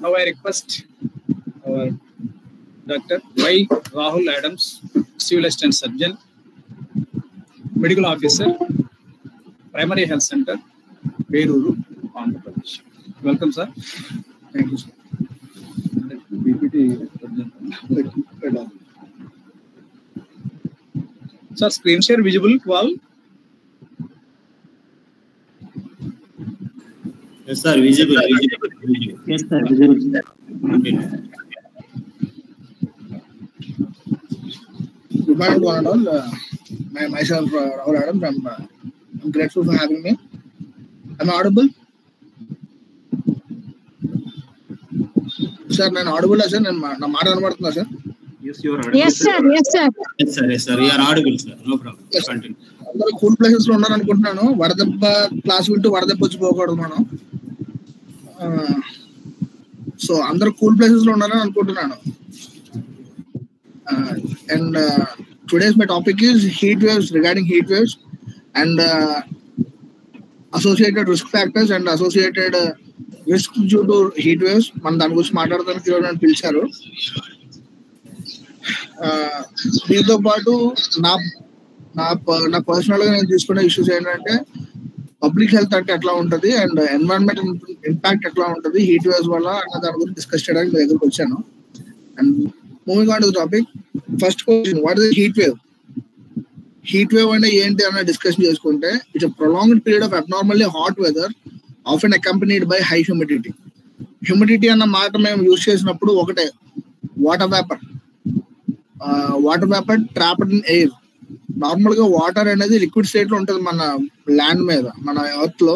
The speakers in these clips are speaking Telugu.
Now I request our Dr. Y. Rahul Adams, Civil Assistant Surgeon, Medical Officer, Primary Health Center, Peruru, Andhra Pradesh. Welcome, sir. Thank you, sir. Sir, screen share visible to all? Yes, sir. Visible. Yes, sir. Visible. Good morning, one and all. Myself, Rahul Adams. I'm grateful for having me. Am I audible? Sir, I'm audible, sir. I'm sir. Yes, you are audible. Yes, sir. Yes, sir. Yes, sir. Yes, sir. You are audible, sir. No problem. Yes. Continue. Cool places లో ఉన్నారనుకుంటున్నాను. వడదెబ్బ క్లాస్ వింటూ వడదెబ్బ వచ్చి పోకూడదు మనం. సో అందరు కూల్ ప్లేసెస్ లో ఉన్నారని అనుకుంటున్నాను. And today's my topic is heat waves, regarding heat waves and associated risk factors and associated risk due to heat waves. మనం దాని గురించి మాట్లాడడానికి ఈరోజు నన్ను పిలిచారు. దీంతో పాటు నా పర్సనల్ గా నేను తీసుకునే ఇష్యూస్ ఏంటంటే పబ్లిక్ హెల్త్ అంటే ఎట్లా ఉంటుంది అండ్ ఎన్వైరన్మెంట్ ఇంపాక్ట్ ఎట్లా ఉంటుంది హీట్ వేవ్స్ వల్ల అన్న దాని గురించి డిస్కస్ చేయడానికి మీ దగ్గరకు వచ్చాను. And moving on to the topic, first question, what is heat wave? Heat wave అంటే ఏంటి అన్న డిస్కషన్ చేసుకుంటే, it's a prolonged period of abnormally hot weather often accompanied by high humidity. Humidity అన్న మాట మేము యూజ్ చేసినప్పుడు ఒకటే, water vapour trapped in air. Normal గా వాటర్ అనేది లిక్విడ్ స్టేట్ లో ఉంటుంది మన ల్యాండ్ మీద. మన ఎర్త్ లో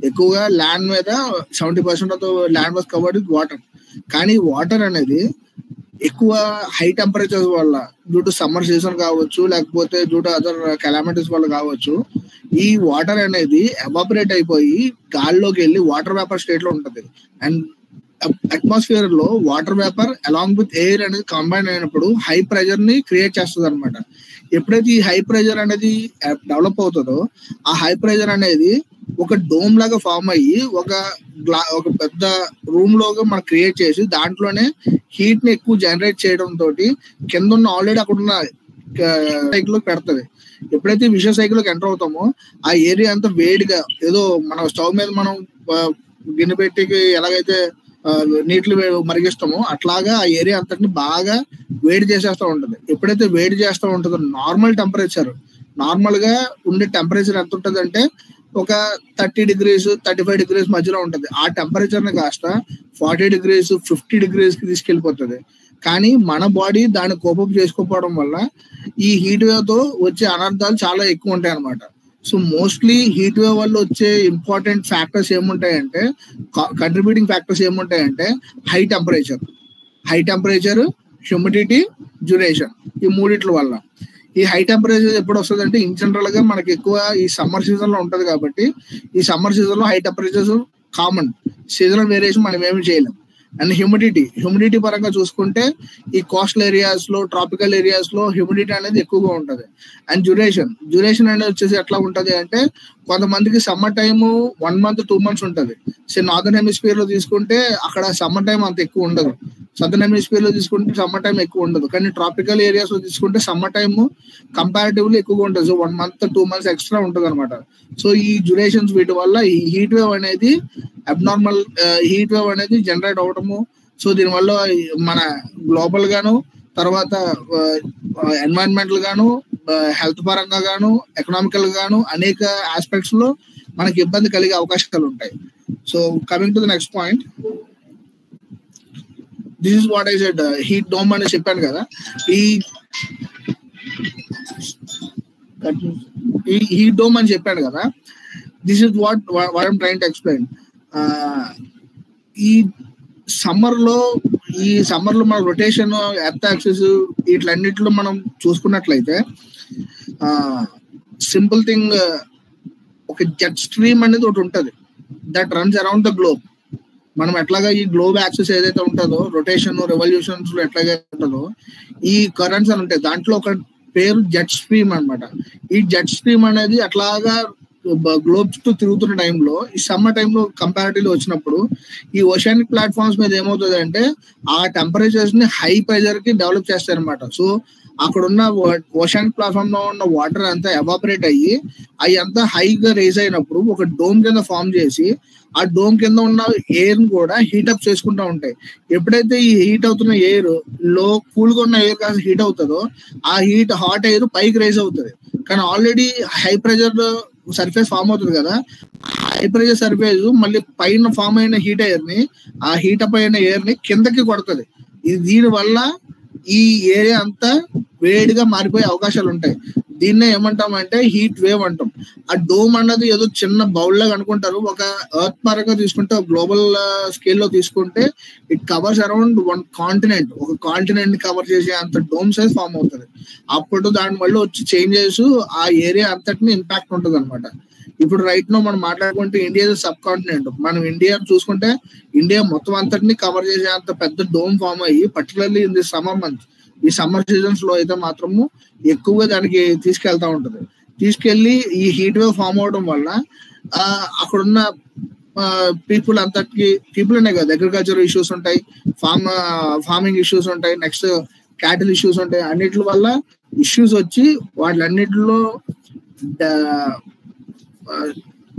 ఎక్కువగా ల్యాండ్ మీద 70% of land was covered with water. కానీ వాటర్ అనేది ఎక్కువ హై టెంపరేచర్ వల్ల, డ్యూ టు సమ్మర్ సీజన్ కావచ్చు, లేకపోతే డ్యూ టు అదర్ కెలామిటీస్ వల్ల కావచ్చు, ఈ వాటర్ అనేది ఎవాపరేట్ అయిపోయి గాల్లోకి వెళ్ళి వాటర్ వేపర్ స్టేట్ లో ఉంటుంది. అండ్ అట్మాస్ఫియర్ లో water vapour along with air అనేది కంబైన్ అయినప్పుడు హై ప్రెషర్ ని క్రియేట్ చేస్తుంది అనమాట. ఎప్పుడైతే ఈ హై ప్రెషర్ అనేది డెవలప్ అవుతుందో, ఆ హై ప్రెషర్ అనేది ఒక డోమ్ లాగా ఫామ్ అయ్యి ఒక పెద్ద రూమ్ లోగా మనం క్రియేట్ చేసి దాంట్లోనే హీట్ ని ఎక్కువ జనరేట్ చేయడం తోటి కింద ఉన్న ఆల్రెడీ అక్కడ ఉన్న సైకిల్ లో పెడుతుంది. ఎప్పుడైతే విషయ సైకిల్ లోకి ఎంటర్ అవుతామో ఆ ఏరియా అంతా వేడిగా, ఏదో మన స్టవ్ మీద మనం గిన్నె పెట్టి ఎలాగైతే నీటిలో మరిగిస్తామో అట్లాగా ఆ ఏరియా అంతటిని బాగా వేడి చేసేస్తూ ఉంటుంది. ఎప్పుడైతే వేడి చేస్తూ ఉంటుందో నార్మల్ గా ఉండే టెంపరేచర్ ఎంత ఉంటుంది అంటే ఒక 30 degrees 35 degrees మధ్యలో ఉంటుంది. ఆ టెంపరేచర్ ని కాస్త 40 degrees 50 degrees కి తీసుకెళ్లిపోతుంది. కానీ మన బాడీ దాన్ని కోపం చేసుకోకపోవడం వల్ల ఈ హీట్ వేవ్ తో వచ్చే అనర్థాలు చాలా ఎక్కువ ఉంటాయి అన్నమాట. సో మోస్ట్లీ హీట్ వేవ్ వల్ల వచ్చే ఇంపార్టెంట్ ఫ్యాక్టర్స్ ఏముంటాయంటే, కంట్రిబ్యూటింగ్ ఫ్యాక్టర్స్ ఏముంటాయంటే హై టెంపరేచర్, హ్యూమిడిటీ, డ్యూరేషన్, ఈ మూడిట్ల వల్ల. ఈ హై టెంపరేచర్ ఎప్పుడు వస్తుంది అంటే ఇన్ జనరల్ గా మనకి ఎక్కువ ఈ సమ్మర్ సీజన్ లో ఉంటది. కాబట్టి ఈ సమ్మర్ సీజన్ లో high temperatures common, seasonal variation మనం ఏమి చేయలేం. అండ్ హ్యూమిడిటీ పరంగా చూసుకుంటే ఈ కోస్టల్ ఏరియాస్ లో, ట్రాపికల్ ఏరియాస్ లో హ్యూమిడిటీ అనేది ఎక్కువగా ఉంటది. అండ్ డ్యూరేషన్ అనేది వచ్చేసి ఎట్లా ఉంటది అంటే, కొంతమందికి సమ్మర్ టైమ్ 1 month 2 months ఉంటది. సో నార్దర్న్ హెమిస్ఫియర్ లో తీసుకుంటే అక్కడ సమ్మర్ టైం అంత ఎక్కువ ఉండదు. సదర్న్ హెమిస్ఫియర్ లో తీసుకుంటే సమ్మర్ టైం ఎక్కువ ఉండదు. కానీ ట్రాపికల్ ఏరియాస్ లో తీసుకుంటే సమ్మర్ టైమ్ కంపారిటివ్లీ ఎక్కువగా ఉంటుంది. సో 1 month 2 months ఎక్స్ట్రా ఉంటుంది అనమాట. సో ఈ డ్యూరేషన్స్ వీటి వల్ల ఈ హీట్ వేవ్ అనేది అబ్నార్మల్ హీట్ వేవ్ అనేది జనరేట్ అవడము. సో దీనివల్ల మన గ్లోబల్ గాను, తర్వాత ఎన్వైరన్మెంటల్ గాను, హెల్త్ పరంగా గాను, ఎకనామికల్ గాను అనేక ఆస్పెక్ట్స్ లో మనకి ఇబ్బంది కలిగే అవకాశాలు ఉంటాయి. So coming to the next point, this is what I said, heat dome అని చెప్పాను కదా. ఈ హీట్ డోమ్ అని చెప్పాను కదా, this is what I'm trying to explain. ఈ సమ్మర్ లో మన రొటేషన్, ఎర్త్ యాక్సిస్, వీటిలన్నిటిలో మనం చూసుకున్నట్లయితే సింపుల్ థింగ్, ఒక జెట్ స్ట్రీమ్ అనేది ఒకటి ఉంటుంది that runs around the globe. మనం ఎట్లాగా ఈ గ్లోబ్ యాక్సిస్ ఏదైతే ఉంటుందో, రొటేషన్ రెవల్యూషన్స్ లో ఎట్లాగే ఉంటుందో, ఈ కరెంట్స్ అని ఉంటాయి. దాంట్లో ఒక పేరు జెట్ స్ట్రీమ్ అనమాట. ఈ జెట్ స్ట్రీమ్ అనేది అట్లాగా గ్లోబ్ చుట్టూ తిరుగుతున్న టైంలో ఈ సమ్మర్ టైంలో కంపారిటివ్లీ వచ్చినప్పుడు ఈ ఓషానిక్ ప్లాట్ఫామ్స్ మీద ఏమవుతుంది అంటే ఆ టెంపరేచర్స్ ని హై ప్రెషర్ కి డెవలప్ చేస్తారనమాట. సో అక్కడ ఉన్న ఓషానిక్ ప్లాట్ఫామ్ లో ఉన్న వాటర్ అంతా ఎవాపరేట్ అయ్యి అవి అంతా హైగా రేజ్ అయినప్పుడు ఒక డోమ్ కింద ఫామ్ చేసి ఆ డోమ్ కింద ఉన్న ఎయిర్ కూడా హీట్ అప్ చేసుకుంటూ ఉంటాయి. ఎప్పుడైతే ఈ హీట్ అవుతున్న ఎయిర్ కూల్ గా ఉన్న ఎయిర్ కాస్త హీట్ అవుతుందో ఆ హాట్ ఎయిర్ పైకి రైజ్ అవుతుంది. కానీ already high pressure surface form అవుతుంది కదా, హై ప్రెషర్ సర్ఫేస్ మళ్ళీ పైన ఫామ్ అయిన హీట్ ఎయిర్ ని ఆ హీట్ అప్ అయిన ఎయిర్ ని కిందకి కొడుతుంది. దీని వల్ల ఈ ఏరియా అంతా వేడిగా మారిపోయే అవకాశాలు ఉంటాయి. దీన్నే ఏమంటామంటే హీట్ వేవ్ అంటాం. ఆ డోమ్ అన్నది ఏదో చిన్న బౌల్ లాగా అనుకుంటారు. ఒక ఎర్త్ పరంగా తీసుకుంటే గ్లోబల్ స్కేల్ లో తీసుకుంటే it covers around one continent. ఒక కాంటినెంట్ ని కవర్ చేసే అంత డోమ్ సైజ్ ఫామ్ అవుతుంది. అప్పుడు దాని వల్ల వచ్చి చేంజెస్ ఆ ఏరియా అంతటిని ఇంపాక్ట్ ఉంటుంది అనమాట. ఇప్పుడు రైట్ నో మనం మాట్లాడుకుంటే ఇండియా సబ్ కాంటినెంట్. మనం ఇండియా చూసుకుంటే ఇండియా మొత్తం అంతటిని కవర్ చేసే అంత పెద్ద డోమ్ ఫామ్ అయ్యి particularly in the summer month, ఈ సమ్మర్ సీజన్స్ లో అయితే మాత్రము ఎక్కువగా దానికి తీసుకెళ్తా ఉంటది. తీసుకెళ్లి ఈ హీట్ వేవ్ ఫామ్ అవడం వల్ల అక్కడున్న పీపుల్ అంతటికి పీపుల్ అనే కదా, అగ్రికల్చర్ ఇష్యూస్ ఉంటాయి, ఫార్మింగ్ ఇష్యూస్ ఉంటాయి, నెక్స్ట్ క్యాటిల్ ఇష్యూస్ ఉంటాయి. అన్నిటి వల్ల ఇష్యూస్ వచ్చి వాటిలన్నిటిలో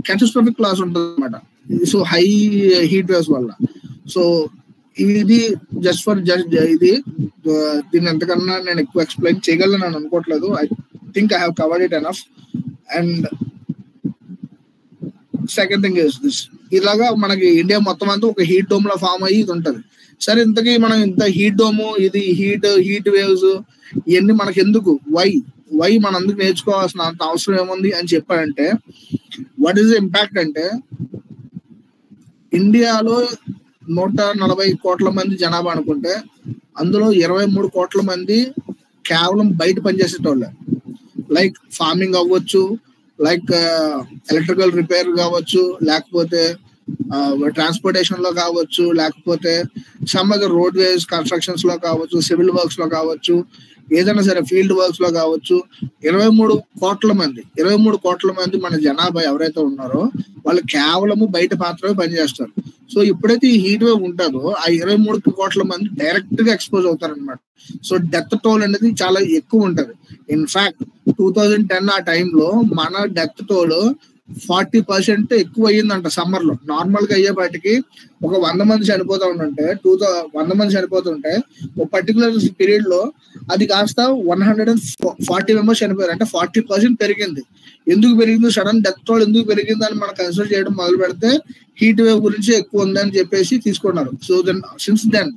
క్యాటాస్ట్రోఫిక్ లాస్ ఉంటుంది అనమాట. సో హై హీట్ వేవ్స్ వల్ల. సో ఇది జస్ట్ ఇది దీన్ని ఎంతకన్నా నేను ఎక్కువ ఎక్స్ప్లెయిన్ చేయగలను అని అనుకోవట్లేదు. I think I have covered it enough. And second thing is this, ఇలాగా మనకి ఇండియా మొత్తం అంతా ఒక హీట్ డోమ్ లో ఫామ్ అయ్యి ఇది ఉంటది. సరే, ఇంతకీ మనం ఇంత హీట్ డోము, ఇది హీట్ వేవ్స్ ఇవన్నీ మనకి ఎందుకు, వై మనం అందుకు నేర్చుకోవాల్సిన అంత అవసరం ఏముంది అని చెప్పారంటే, వాట్ ఈస్ ద ఇంపాక్ట్ అంటే, ఇండియాలో 140 కోట్ల మంది జనాభా అనుకుంటే అందులో 23 కోట్ల మంది కేవలం బయట పనిచేసేటోళ్ళే. లైక్ ఫార్మింగ్ అవ్వచ్చు, లైక్ ఎలక్ట్రికల్ రిపేర్ కావచ్చు, లేకపోతే ట్రాన్స్పోర్టేషన్ లో కావచ్చు, లేకపోతే సమ్ అదర్ రోడ్ వేస్ కన్స్ట్రక్షన్స్ లో కావచ్చు, సివిల్ వర్క్స్ లో కావచ్చు, ఏదైనా సరే ఫీల్డ్ వర్క్స్ లో కావచ్చు. 23 కోట్ల మంది మన జనాభా ఎవరైతే ఉన్నారో వాళ్ళు కేవలము బయట మాత్రమే పనిచేస్తారు. సో ఎప్పుడైతే ఈ హీట్ వేవ్ ఉంటుందో ఆ 23 కోట్ల మంది డైరెక్ట్ గా ఎక్స్పోజ్ అవుతారు అనమాట. సో డెత్ టోల్ అనేది చాలా ఎక్కువ ఉంటది. ఇన్ఫాక్ట్ 2010 ఆ టైంలో మన డెత్ టోల్ 40% ఎక్కువ అయ్యిందంట సమ్మర్ లో. నార్మల్ గా అయ్యేపాటికి ఒక 100 మంది చనిపోతా ఉంటే 100 మంది చనిపోతుంటే ఒక పర్టికులర్ పీరియడ్ లో అది కాస్త 140 మెంబర్స్ చనిపోయారు. అంటే 40% పెరిగింది. ఎందుకు పెరిగింది, సడన్ డెత్ టోల్ ఎందుకు పెరిగింది అని మనం కన్సిడర్ చేయడం మొదలు పెడితే హీట్ వేవ్ గురించి ఎక్కువ ఉందని చెప్పేసి తీసుకున్నారు. సో సిన్స్ దెన్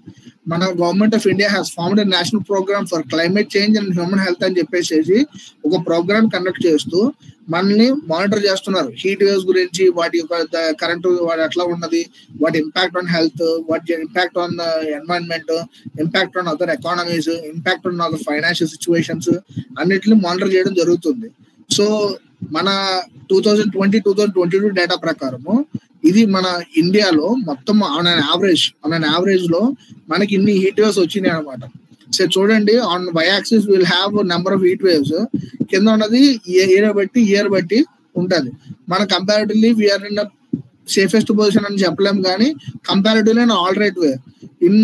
మన government of India has formed a national programme for climate change and human health అని చెప్పేసి ఒక ప్రోగ్రామ్ కండక్ట్ చేస్తూ మనల్ని మానిటర్ చేస్తున్నారు. హీట్ వేవ్స్ గురించి, వాటి యొక్క కరెంటు వాటి ఎట్లా ఉన్నది, వాటి ఇంపాక్ట్ ఆన్ హెల్త్, వాటి impact on environment, impact on other economies, impact on other financial situations అన్నిటిని మానిటర్ చేయడం జరుగుతుంది. సో మన 2020-2022 డేటా ప్రకారము ఇది మన ఇండియాలో మొత్తం ఆన్ యావరేజ్ లో మనకి ఇన్ని హీట్ వేవ్స్ వచ్చినాయి అనమాట. సో చూడండి, on Y axis will have number of heat waves, కింద ఉన్నది ఇయర్ బట్టి ఉంటది. మన comparatively we're in safest position అని చెప్పలేము, కానీ comparatively in all right way. In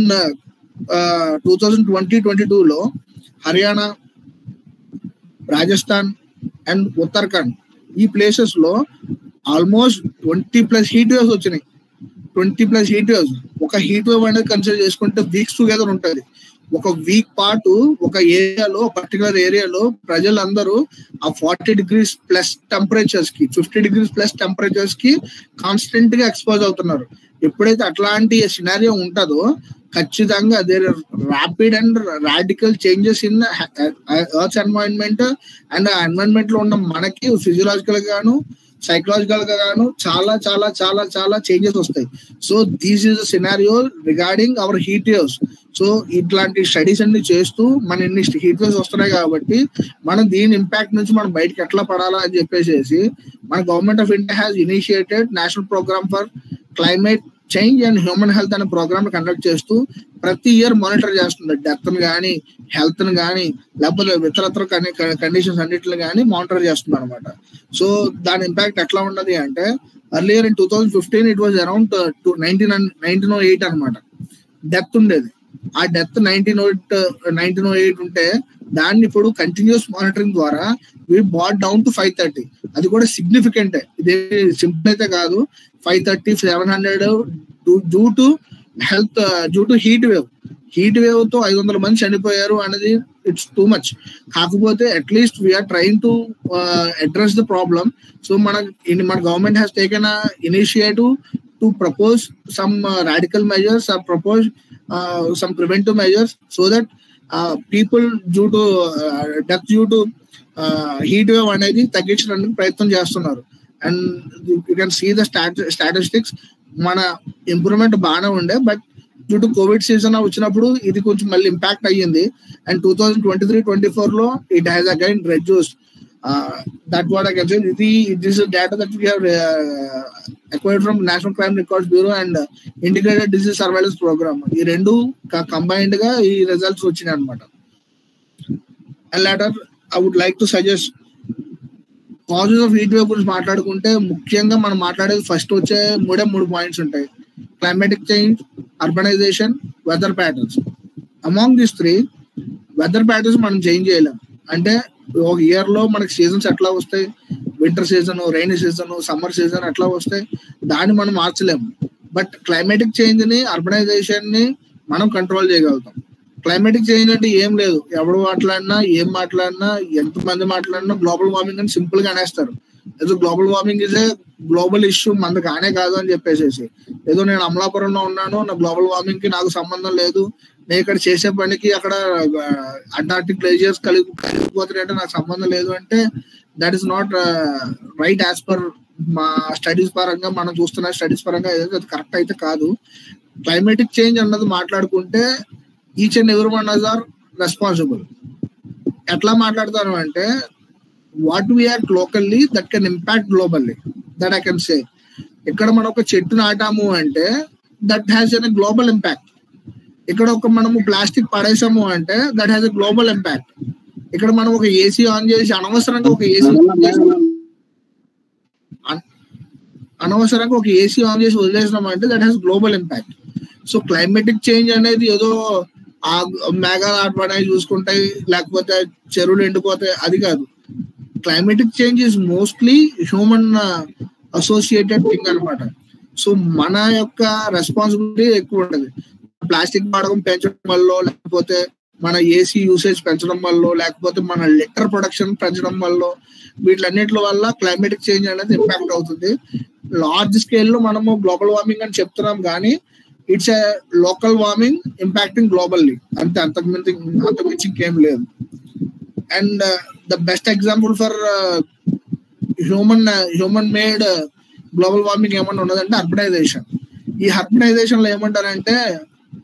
2020-22లో హర్యానా, రాజస్థాన్ అండ్ ఉత్తరాఖండ్ ఈ ప్లేసెస్ లో ఆల్మోస్ట్ 20+ హీట్ వేవ్స్ వచ్చినాయి. 20+ హీట్ వేవ్స్. ఒక హీట్ వేవ్ అనేది కన్సిడర్ చేసుకుంటే వీక్స్ టుగెదర్ ఉంటుంది. ఒక వీక్ పాటు ఒక ఏరియాలో, పర్టికులర్ ఏరియాలో ప్రజలందరూ ఆ 40 degrees ప్లస్ టెంపరేచర్స్ కి, 50 degrees ప్లస్ టెంపరేచర్స్ కి కాన్స్టెంట్ గా ఎక్స్పోజ్ అవుతున్నారు. ఎప్పుడైతే అట్లాంటి సినారియో ఉంటుందో ఖచ్చితంగా there rapid and radical changes in earth environment and ఆ ఎన్వైరన్మెంట్ లో ఉన్న మనకి ఫిజియలాజికల్ గాను సైకలాజికల్ గా గాను చాలా చాలా చాలా చాలా చేంజెస్ వస్తాయి. So this is the scenario regarding hour heat waves. So ఇట్లాంటి స్టడీస్ అన్ని చేస్తూ మన ఇన్ని హీట్ వేవ్స్ వస్తున్నాయి కాబట్టి మనం దీని ఇంపాక్ట్ నుంచి మనం బయటకి ఎట్లా పడాలా అని చెప్పేసి మన government of India has initiated national programme for climate change and human health అనే ప్రోగ్రామ్ కండక్ట్ చేస్తూ ప్రతి ఇయర్ మానిటర్ చేస్తుంది. డెత్ ని కానీ, హెల్త్ ని కానీ, లేకపోతే ఇతరత్ర కండిషన్స్ అన్నిటిని కానీ మానిటర్ చేస్తుంది అనమాట. సో దాని ఇంపాక్ట్ ఎట్లా ఉన్నది అంటే, earlier in 2015 it was around 1908 అనమాట డెత్ ఉండేది. ఆ డెత్ 1908 ఉంటే దాన్ని ఇప్పుడు కంటిన్యూస్ మానిటరింగ్ ద్వారా వి బాట్ డౌన్ టు 530. అది కూడా సిగ్నిఫికెంట్, ఇది సింపుల్ అయితే కాదు. 530, 700 due to health, due to heat wave తో 500 మంది చనిపోయారు అనేది ఇట్స్ టూ మచ్. కాకపోతే at least we're trying to address the problem. So మన government has taken a initiative to propose some radical measures or propose some preventive measures so that people due to death due to heat wave అనేది తగ్గించడానికి ప్రయత్నం చేస్తున్నారు. And you can see the statistics. మన ఇంప్రూవ్మెంట్ బాగానే ఉండే, but due to covid season వచ్చినప్పుడు ఇది కొంచెం మళ్ళీ ఇంపాక్ట్ అయ్యింది. అండ్ 2023-24 లో it has again reduced. That what I can say. This is data that we have acquired from National Crime Records Bureau and Integrated Disease Surveillance Program. ఈ రెండు కంబైన్డ్ గా ఈ రిజల్ట్స్ వచ్చినాయి అనమాట. And later I would like to suggest causes of heat wave గురించి మాట్లాడుకుంటే ముఖ్యంగా మనం మాట్లాడేది ఫస్ట్ వచ్చే మూడు పాయింట్స్ ఉంటాయి. Climatic change, urbanisation, weather patterns. Among these three weather patterns మనం చేంజ్ చేయలేం. అంటే ఒక ఇయర్ లో మనకి సీజన్స్ ఎట్లా వస్తాయి, winter season, rainy season, summer season ఎట్లా వస్తాయి, దాన్ని మనం మార్చలేము. బట్ క్లైమాటిక్ చేంజ్ ని, అర్బనైజేషన్ ని మనం కంట్రోల్ చేయగలుగుతాం. క్లైమాటిక్ చేంజ్ అంటే ఏం లేదు, ఎవడు మాట్లాడినా, ఏం మాట్లాడినా, ఎంతమంది మాట్లాడినా గ్లోబల్ వార్మింగ్ అని సింపుల్ గా అనేస్తారు. ఏదో global warming is a global issue, మనకు కానే కాదు అని చెప్పేసి. ఏదో నేను అమలాపురంలో ఉన్నాను, నా గ్లోబల్ వార్మింగ్ కి నాకు సంబంధం లేదు, నేను ఇక్కడ చేసే పనికి అక్కడ అంటార్టిక్ గ్లేజియర్స్ కలిగిపోతున్నాయంటే నాకు సంబంధం లేదు అంటే that is not right as per మా స్టడీస్ పరంగా. మనం చూస్తున్న స్టడీస్ పరంగా ఏదైతే అది కరెక్ట్ అయితే కాదు. క్లైమాటిక్ చేంజ్ అన్నది మాట్లాడుకుంటే each and every one are responsible. ఎట్లా మాట్లాడతాను అంటే, what we act locally that can impact globally, that I can say. ఇక్కడ మనం ఒక చెట్టు నాటాము అంటే that has an global impact. ఇక్కడ మనము ప్లాస్టిక్ పడేసాము అంటే that has a global impact. ఇక్కడ మనం ఒక ఏసీ ఆన్ చేసి అనవసరంగా ఒక ఏసీ ఆన్ చేసి వదిలేసినాము అంటే that has global impact. So climatic change అనేది ఏదో ఆ మేఘాలు ఆటపడాయి చూసుకుంటాయి, లేకపోతే చెరువులు ఎండిపోతాయి, అది కాదు. Climatic change is mostly human associated thing అనమాట. సో మన యొక్క రెస్పాన్సిబిలిటీ ఎక్కువ ఉంటుంది. ప్లాస్టిక్ వాడకం పెంచడం వల్ల, లేకపోతే మన ఏసీ యూసేజ్ పెంచడం వల్ల, లేకపోతే మన లిటర్ ప్రొడక్షన్ పెంచడం వల్ల, వీటిలన్నిటి వల్ల క్లైమాటిక్ చేంజ్ అనేది ఇంపాక్ట్ అవుతుంది. లార్జ్ స్కేల్ లో మనము గ్లోబల్ వార్మింగ్ అని చెప్తున్నాం కానీ it's a local warming impacting globally, అంతే, అంతకుమించి ఇంకేం లేదు. And the best example for human made global warming ఏమన్నా ఉన్నదంటే అర్బనైజేషన్. ఈ అర్బనైజేషన్ లో ఏమంటారంటే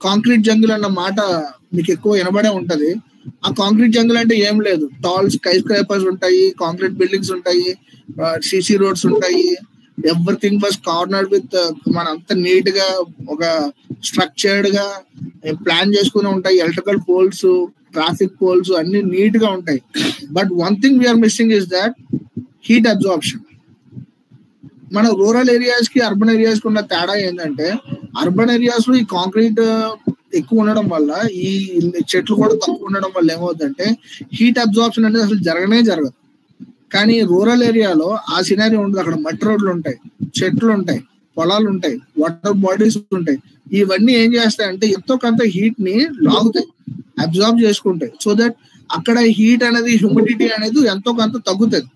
కాంక్రీట్ జంగిల్ అన్న మాట మీకు ఎక్కువ వినబడే ఉంటది. ఆ కాంక్రీట్ జంగిల్ అంటే ఏం లేదు, టాల్ స్కై స్క్రేపర్స్ ఉంటాయి, కాంక్రీట్ బిల్డింగ్స్ ఉంటాయి, సిసి రోడ్స్ ఉంటాయి. ఎవ్రీథింగ్ వాజ్ కార్నర్డ్ విత్, మన అంత నీట్ గా ఒక స్ట్రక్చర్డ్ గా ప్లాన్ చేసుకుని ఉంటాయి. ఎలక్ట్రికల్ పోల్స్, ట్రాఫిక్ పోల్స్ అన్ని నీట్ గా ఉంటాయి. But one thing we are missing is that heat absorption. మన రూరల్ ఏరియాస్ కి అర్బన్ ఏరియాస్ కి ఉన్న తేడా ఏంటంటే, అర్బన్ ఏరియాస్ లో ఈ కాంక్రీట్ ఎక్కువ ఉండడం వల్ల, ఈ చెట్లు కూడా తక్కువ ఉండడం వల్ల ఏమవుతుందంటే హీట్ అబ్జార్ప్షన్ అనేది అసలు జరగదు. కానీ రూరల్ ఏరియాలో ఆ సినారీ ఉండదు. అక్కడ మట్టి రోడ్లు ఉంటాయి, చెట్లు ఉంటాయి, పొలాలు ఉంటాయి, వాటర్ బాడీస్ ఉంటాయి. ఇవన్నీ ఏం చేస్తాయంటే ఎంతో కొంత హీట్ ని లాగుతాయి, అబ్జార్బ్ చేసుకుంటాయి. సో దట్ అక్కడ హీట్ అనేది, హ్యూమిడిటీ అనేది ఎంతో కొంత తగ్గుతుంది.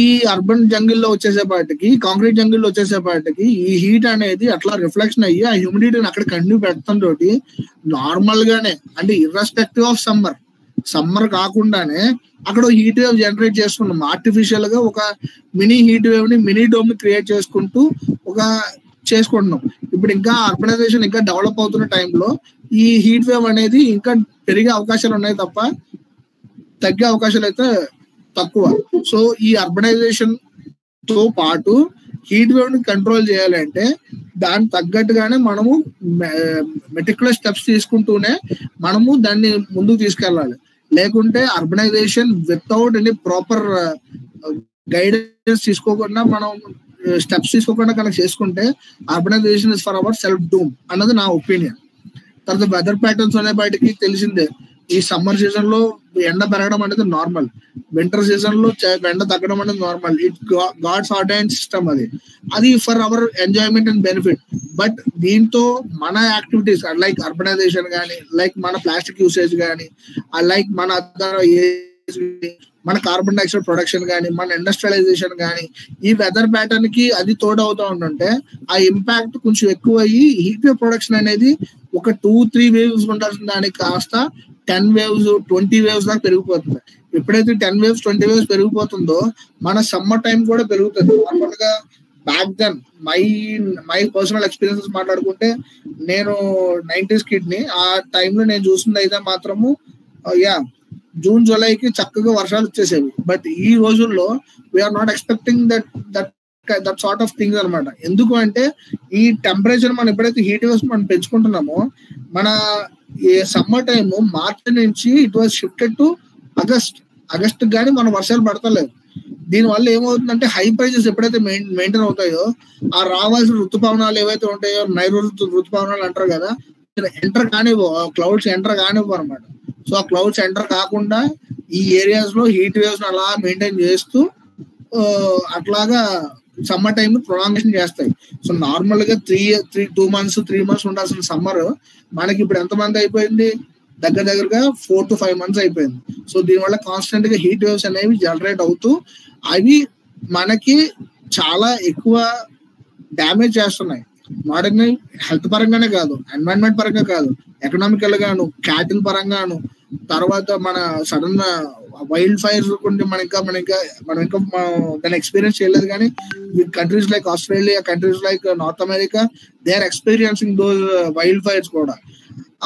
ఈ అర్బన్ జంగిల్లో వచ్చేసేపాటికి, కాంక్రీట్ జంగిల్లో వచ్చేసేపాటికి ఈ హీట్ అనేది అట్లా రిఫ్లెక్షన్ అయ్యి ఆ హ్యూమిడిటీని అక్కడ కంటిన్యూ పెట్టడం తోటి నార్మల్ గానే, అంటే ఇర్రెస్పెక్టివ్ ఆఫ్ సమ్మర్ కాకుండానే అక్కడ హీట్ వేవ్ జనరేట్ చేసుకున్నాం. ఆర్టిఫిషియల్ గా ఒక మినీ హీట్ వేవ్ ని, మినీ డోమ్ ని క్రియేట్ చేసుకుంటూ చేసుకుంటున్నాం. ఇప్పుడు ఇంకా అర్బనైజేషన్ ఇంకా డెవలప్ అవుతున్న టైంలో ఈ హీట్ వేవ్ అనేది ఇంకా పెరిగే అవకాశాలు ఉన్నాయి తప్ప తగ్గే అవకాశాలు అయితే తక్కువ. సో ఈ అర్బనైజేషన్ తో పాటు హీట్ వేవ్ ని కంట్రోల్ చేయాలంటే దానికి తగ్గట్టుగానే మనము మెటిక్యులర్ స్టెప్స్ తీసుకుంటూనే మనము దాన్ని ముందుకు తీసుకెళ్ళాలి. లేకుంటే urbanisation without any proper guidance తీసుకోకుండా మనం స్టెప్స్ తీసుకోకుండా కనుక చేసుకుంటే urbanisation is for our self doom అన్నది నా ఒపీనియన్. తర్వాత వెదర్ ప్యాటర్న్స్ అనే బయటకి తెలిసిందే. ఈ సమ్మర్ సీజన్ లో ఎండ పెరగడం అనేది నార్మల్, వింటర్ సీజన్ లో ఎండ తగ్గడం అనేది normal. It God's ordain system అది for our enjoyment and benefit. But దీంతో మన యాక్టివిటీస్ లైక్ అర్బనైజేషన్ కానీ, లైక్ మన ప్లాస్టిక్ యూసేజ్ కానీ, లైక్ మన అదర్ మన కార్బన్ డైఆక్సైడ్ ప్రొడక్షన్ కానీ, మన ఇండస్ట్రియలైజేషన్ కానీ, ఈ వెదర్ ప్యాటర్న్ కి అది తోడవుతా ఉంటుంటే ఆ ఇంపాక్ట్ కొంచెం ఎక్కువ అయ్యి హీట్ వేవ్ ప్రొడక్షన్ అనేది ఒక 2-3 వేవ్స్ ఉండాల్సిన దానికి కాస్త 10 వేవ్స్ 20 వేవ్స్ దాకా పెరిగిపోతుంది. ఎప్పుడైతే 10 వేవ్స్ 20 వేవ్స్ పెరిగిపోతుందో మన సమ్మర్ టైం కూడా పెరుగుతుంది. నార్మల్ గా back then my personal experiences మాట్లాడుకుంటే నేను 90s కిడ్ ని. ఆ టైంలో నేను చూసింది అయితే మాత్రము జూన్ జూలైకి చక్కగా వర్షాలు వచ్చేసేవి. బట్ ఈ రోజుల్లో we are not expecting that sort of things అనమాట. ఎందుకు అంటే ఈ టెంపరేచర్ మనం ఎప్పుడైతే హీట్ వేవ్స్ మనం పెంచుకుంటున్నామో మన సమ్మర్ టైమ్ మార్చ్ నుంచి it was shifted to August కానీ మన వర్షాలు పడతలేదు. దీనివల్ల ఏమవుతుందంటే హై ప్రైజెస్ ఎప్పుడైతే మెయింటైన్ అవుతాయో ఆ రావాల్సిన ఋతుపవనాలు ఏవైతే ఉంటాయో నైరుతు ఋతుపవనాలు అంటారు కదా, ఎంటర్ కానివ్వు, క్లౌడ్స్ ఎంటర్ కానివ్వు అనమాట. సో ఆ క్లౌడ్స్ ఎంటర్ కాకుండా ఈ ఏరియాస్ లో హీట్ వేవ్స్ అలా మెయింటైన్ చేస్తూ అట్లాగా సమ్మర్ టైం ప్రొలాంగేషన్ చేస్తాయి. సో నార్మల్ గా 2 months 3 months ఉండాల్సిన సమ్మర్ మనకి ఇప్పుడు ఎంత మంది అయిపోయింది, దగ్గరగా 4 to 5 months అయిపోయింది. సో దీనివల్ల కాన్స్టెంట్ గా హీట్ వేవ్స్ అనేవి జనరేట్ అవుతూ అవి మనకి చాలా ఎక్కువ డ్యామేజ్ చేస్తున్నాయి. మోడర్న్ హెల్త్ పరంగానే కాదు, ఎన్వైరన్మెంట్ పరంగా కాదు, ఎకనామికల్ గాను, క్యాటిల్ పరంగాను, తర్వాత మన సడన్ వైల్డ్ ఫైర్స్ మనం ఇంకా దాన్ని ఎక్స్పీరియన్స్ చేయలేదు. కానీ countries like Australia, countries like North America, they are experiencing those wild fires కూడా.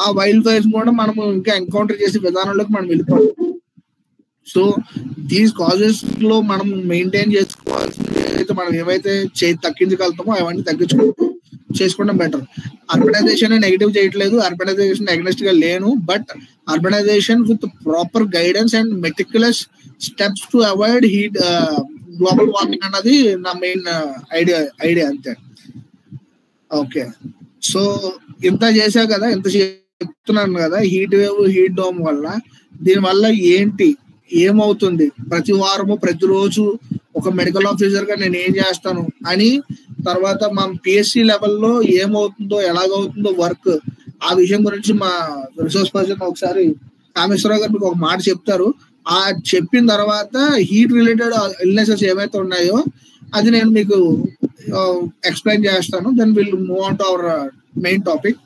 ఆ వైల్డ్ ఫైర్స్ కూడా మనము ఇంకా ఎన్కౌంటర్ చేసే విధానంలోకి మనం వెళ్ళిపోవాలి. సో దీస్ కాజెస్ లో మనం మెయింటైన్ చేసుకోవాల్సింది అయితే మనం ఏవైతే తగ్గించగలుగుతామో అవన్నీ చేసుకోవడం బెటర్. అర్బనైజేషన్ నెగిటివ్ చేయట్లేదు, అర్బనైజేషన్ అగ్నెస్ట్ గా లేను. But urbanisation with proper guidance and meticulous steps to avoid heat global warming అన్నది నా మెయిన్ ఐడియా అంతే. ఓకే, సో ఇంత చేశా కదా, ఇంత చెప్తున్నాను కదా హీట్ వేవ్, హీట్ డోమ్ వల్ల దీనివల్ల ఏమవుతుంది, ప్రతి వారము ప్రతిరోజు ఒక మెడికల్ ఆఫీసర్ గా నేను ఏం చేస్తాను అని, తర్వాత మా పిఎస్సి లెవెల్లో ఏమవుతుందో ఎలాగవుతుందో వర్క్, ఆ విషయం గురించి మా రిసోర్స్ పర్సన్ ఒకసారి కామేశ్వరరావు గారు మీకు ఒక మాట చెప్తారు. ఆ చెప్పిన తర్వాత హీట్ రిలేటెడ్ ఇల్నెసెస్ ఏవైతే ఉన్నాయో అది నేను మీకు ఎక్స్ప్లెయిన్ చేస్తాను. Then will move on to our main topic.